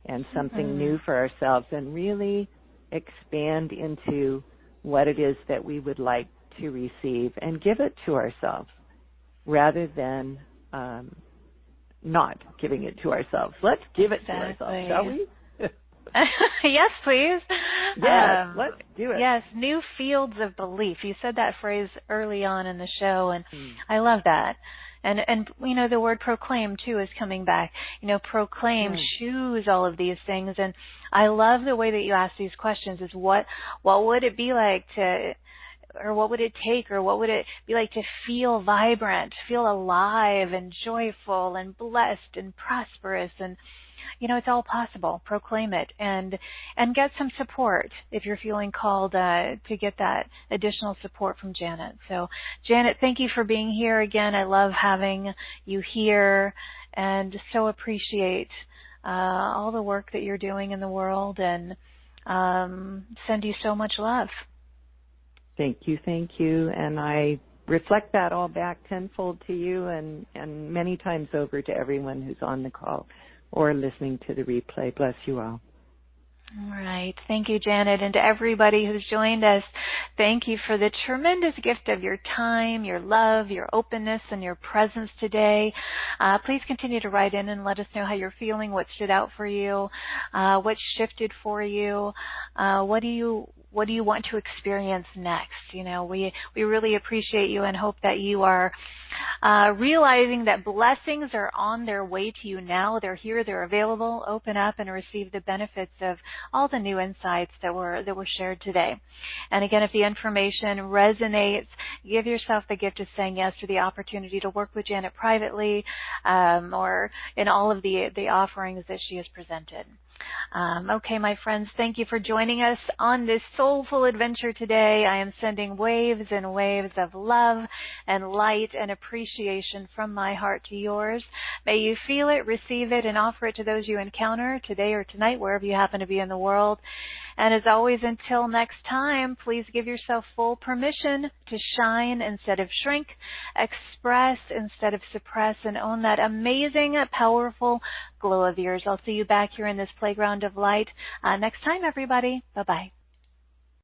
and something new for ourselves and really expand into what it is that we would like to receive and give it to ourselves rather than not giving it to ourselves. Let's give it to ourselves, shall we? Yes, please. Yes, let's do it. Yes, new fields of belief. You said that phrase early on in the show, and I love that. And you know, the word proclaim, too, is coming back. You know, proclaim, choose all of these things. And I love the way that you ask these questions is what would it be like to, or what would it take, or what would it be like to feel vibrant, feel alive and joyful and blessed and prosperous? And you know, it's all possible. Proclaim it and get some support if you're feeling called to get that additional support from Janet. So, Janet, thank you for being here again. I love having you here and so appreciate all the work that you're doing in the world and send you so much love. Thank you. And I reflect that all back tenfold to you and many times over to everyone who's on the call or listening to the replay. Bless you all. All right. Thank you, Janet. And to everybody who's joined us, thank you for the tremendous gift of your time, your love, your openness, and your presence today. Please continue to write in and let us know how you're feeling, what stood out for you, what shifted for you, what do you want to experience next? You know, we really appreciate you and hope that you are realizing that blessings are on their way to you now. They're here, they're available. Open up and receive the benefits of all the new insights that were shared today. And again, if the information resonates, give yourself the gift of saying yes to the opportunity to work with Janet privately or in all of the offerings that she has presented. Okay, my friends, thank you for joining us on this soulful adventure today. I am sending waves and waves of love and light and appreciation from my heart to yours. May you feel it, receive it, and offer it to those you encounter today or tonight, wherever you happen to be in the world. And as always, until next time, please give yourself full permission to shine instead of shrink, express instead of suppress, and own that amazing, powerful glow of yours. I'll see you back here in this playground of light next time, everybody. Bye-bye.